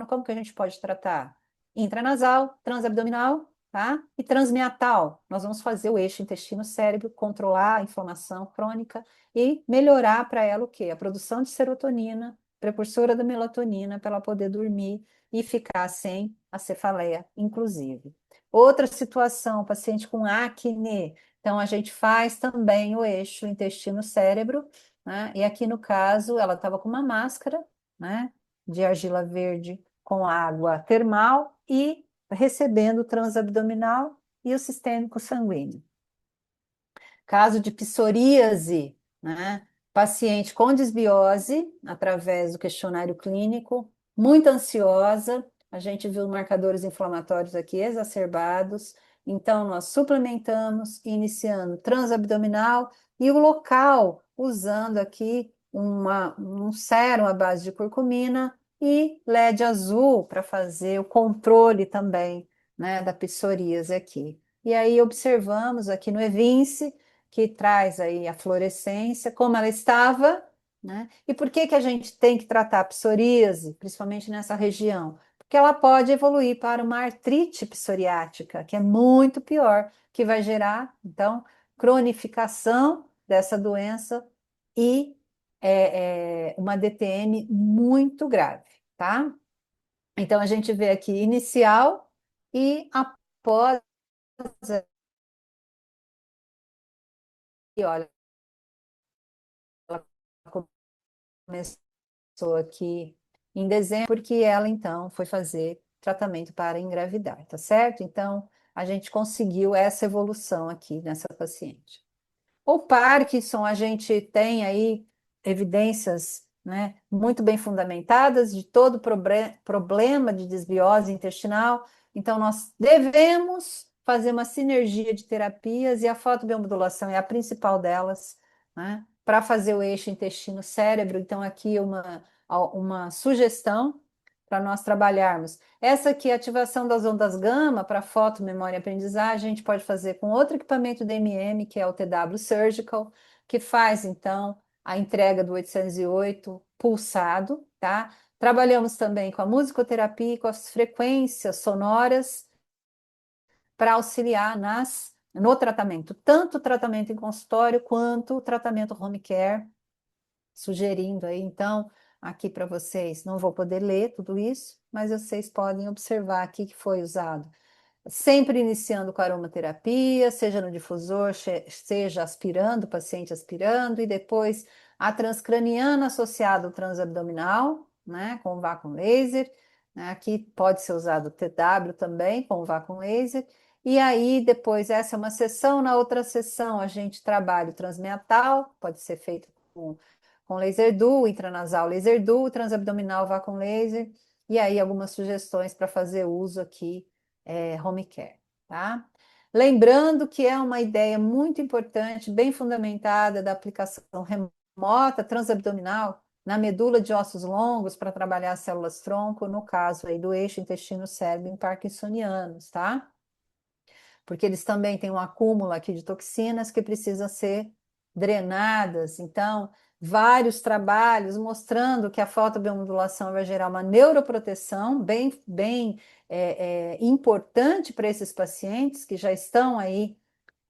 A: como que a gente pode tratar? Intranasal, transabdominal, tá? E transmeatal. Nós vamos fazer o eixo intestino-cérebro, controlar a inflamação crônica e melhorar para ela o quê? A produção de serotonina, precursora da melatonina, para ela poder dormir e ficar sem a cefaleia, inclusive. Outra situação, paciente com acne. Então, a gente faz também o eixo intestino-cérebro, né? E aqui no caso, ela estava com uma máscara, né? De argila verde com água termal e recebendo o transabdominal e o sistêmico sanguíneo. Caso de psoríase, né? Paciente com desbiose, através do questionário clínico, muito ansiosa, a gente viu marcadores inflamatórios aqui exacerbados, então nós suplementamos, iniciando transabdominal e o local, usando aqui um sérum à base de curcumina e LED azul para fazer o controle também, né, da psoríase aqui. E aí observamos aqui no Evince, que traz aí a fluorescência, como ela estava, né? E por que que a gente tem que tratar a psoríase, principalmente nessa região? Porque ela pode evoluir para uma artrite psoriática, que é muito pior, que vai gerar, então, cronificação dessa doença e uma DTM muito grave, tá? Então, a gente vê aqui inicial e após, e olha, ela começou aqui em dezembro, porque ela então foi fazer tratamento para engravidar, tá certo? Então, a gente conseguiu essa evolução aqui nessa paciente. O Parkinson, a gente tem aí evidências, né, muito bem fundamentadas de todo problema de desbiose intestinal. Então, nós devemos fazer uma sinergia de terapias e a fotobiomodulação é a principal delas, né, para fazer o eixo intestino-cérebro. Então, aqui uma sugestão para nós trabalharmos. Essa aqui, ativação das ondas gama para foto, memória e aprendizagem, a gente pode fazer com outro equipamento DMM, que é o TW Surgical, que faz, então, a entrega do 808 pulsado, tá? Trabalhamos também com a musicoterapia e com as frequências sonoras para auxiliar no tratamento, tanto o tratamento em consultório quanto o tratamento home care, sugerindo aí, então, aqui para vocês, não vou poder ler tudo isso, mas vocês podem observar aqui que foi usado. Sempre iniciando com aromaterapia, seja no difusor, seja aspirando, o paciente aspirando, e depois a transcraniana associada ao transabdominal, né, com vácuo laser. Né, aqui pode ser usado o TW também, com vácuo laser. E aí, depois, essa é uma sessão, na outra sessão a gente trabalha o transmeatal, pode ser feito com laser duo, intranasal laser duo, transabdominal vá com laser, e aí algumas sugestões para fazer uso aqui, home care, tá? Lembrando que é uma ideia muito importante, bem fundamentada da aplicação remota transabdominal na medula de ossos longos para trabalhar as células tronco, no caso aí do eixo intestino-cérebro em parkinsonianos, tá? Porque eles também têm um acúmulo aqui de toxinas que precisam ser drenadas. Então, vários trabalhos mostrando que a fotobiomodulação vai gerar uma neuroproteção bem importante para esses pacientes que já estão aí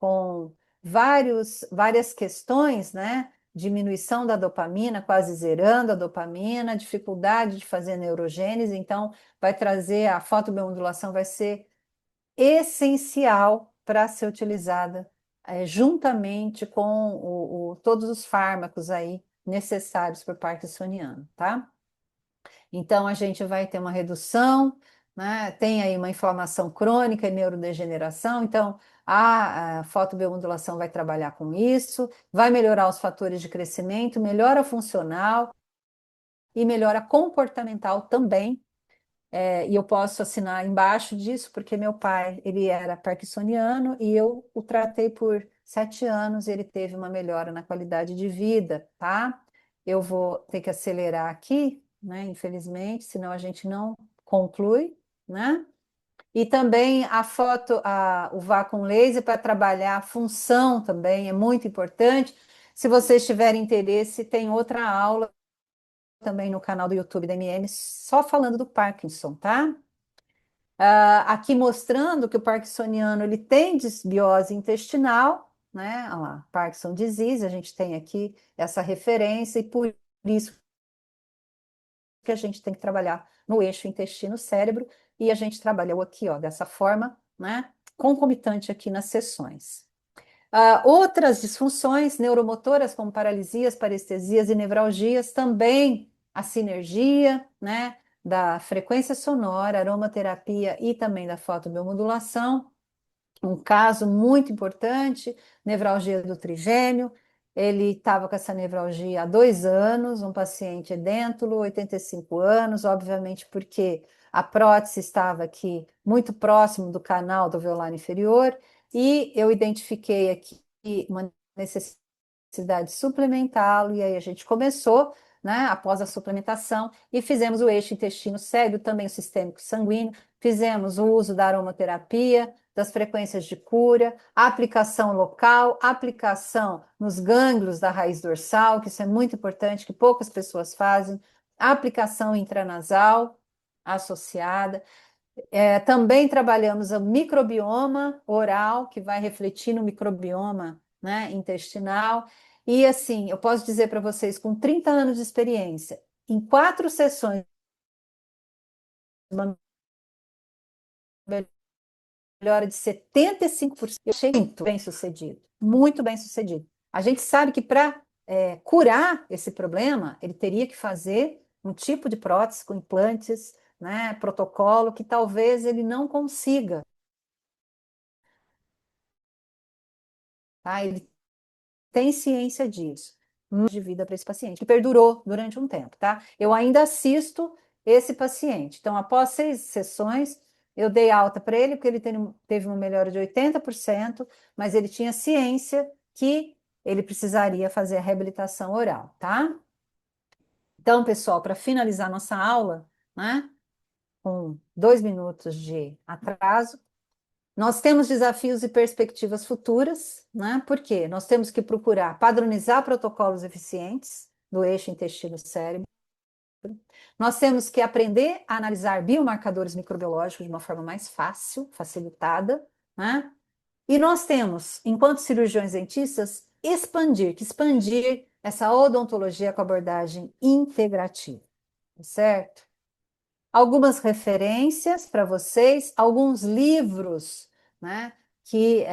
A: com várias questões, né? Diminuição da dopamina, quase zerando a dopamina, dificuldade de fazer neurogênese, então vai trazer a fotobiomodulação, vai ser essencial para ser utilizada juntamente com todos os fármacos aí necessários para o parkinsoniano, tá? Então a gente vai ter uma redução, né? Tem aí uma inflamação crônica e neurodegeneração, então a fotobiomodulação vai trabalhar com isso, vai melhorar os fatores de crescimento, melhora funcional e melhora comportamental também, e eu posso assinar embaixo disso, porque meu pai, ele era parkinsoniano e eu o tratei por 7 anos e ele teve uma melhora na qualidade de vida, tá? Eu vou ter que acelerar aqui, né? Infelizmente, senão a gente não conclui, né? E também o vácuum laser para trabalhar a função também é muito importante. Se vocês tiverem interesse, tem outra aula também no canal do YouTube da MM, só falando do Parkinson, tá? Aqui mostrando que o parkinsoniano ele tem desbiose intestinal, né? Olha lá, Parkinson disease, a gente tem aqui essa referência, e por isso que a gente tem que trabalhar no eixo intestino-cérebro, e a gente trabalhou aqui, ó, dessa forma, né? Concomitante aqui nas sessões. Outras disfunções neuromotoras, como paralisias, parestesias e nevralgias, também a sinergia, né, da frequência sonora, aromaterapia e também da fotobiomodulação. Um caso muito importante, nevralgia do trigêmeo. Ele estava com essa nevralgia há 2 anos, um paciente edêntulo, 85 anos, obviamente porque a prótese estava aqui muito próximo do canal do alveolar inferior, e eu identifiquei aqui uma necessidade de suplementá-lo, e aí a gente começou, né, após a suplementação, e fizemos o eixo intestino-cérebro, também o sistêmico sanguíneo, fizemos o uso da aromaterapia, das frequências de cura, a aplicação local, a aplicação nos gânglios da raiz dorsal, que isso é muito importante, que poucas pessoas fazem, a aplicação intranasal associada. Também trabalhamos o microbioma oral, que vai refletir no microbioma, né, intestinal. E assim, eu posso dizer para vocês, com 30 anos de experiência, em 4 sessões, uma melhora de 75%. Eu achei muito bem sucedido, muito bem sucedido. A gente sabe que para curar esse problema, ele teria que fazer um tipo de prótese com implantes, né, protocolo, que talvez ele não consiga. Tá? Ele tem ciência disso. De vida para esse paciente, que perdurou durante um tempo, tá? Eu ainda assisto esse paciente. Então, após 6 sessões, eu dei alta para ele, porque ele teve uma melhora de 80%, mas ele tinha ciência que ele precisaria fazer a reabilitação oral, tá? Então, pessoal, para finalizar nossa aula, né, com 2 minutos de atraso, nós temos desafios e perspectivas futuras, né? Porque nós temos que procurar padronizar protocolos eficientes do eixo intestino-cérebro. Nós temos que aprender a analisar biomarcadores microbiológicos de uma forma mais fácil, facilitada, né? E nós temos, enquanto cirurgiões dentistas, expandir essa odontologia com abordagem integrativa, certo? Algumas referências para vocês, alguns livros, né, que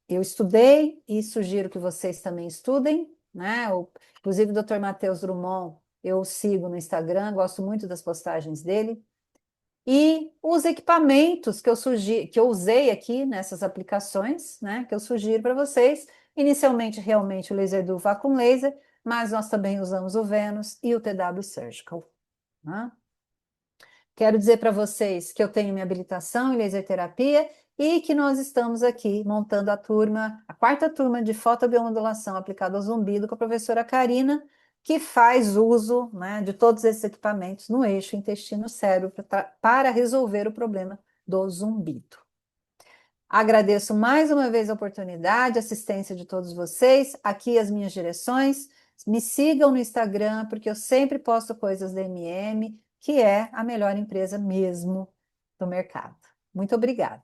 A: eu estudei e sugiro que vocês também estudem, né? Inclusive o Dr. Matheus Drummond, eu sigo no Instagram, gosto muito das postagens dele. E os equipamentos que eu usei aqui nessas aplicações, né, que eu sugiro para vocês, inicialmente realmente o laser do Vacuum Laser, mas nós também usamos o Venus e o TW Surgical, né? Quero dizer para vocês que eu tenho minha habilitação em laser terapia e que nós estamos aqui montando a turma, a quarta turma de fotobiomodulação aplicada ao zumbido com a professora Karina, que faz uso, né, de todos esses equipamentos no eixo intestino-cérebro para resolver o problema do zumbido. Agradeço mais uma vez a oportunidade, a assistência de todos vocês. Aqui as minhas direções. Me sigam no Instagram, porque eu sempre posto coisas da MM, que é a melhor empresa mesmo do mercado. Muito obrigada.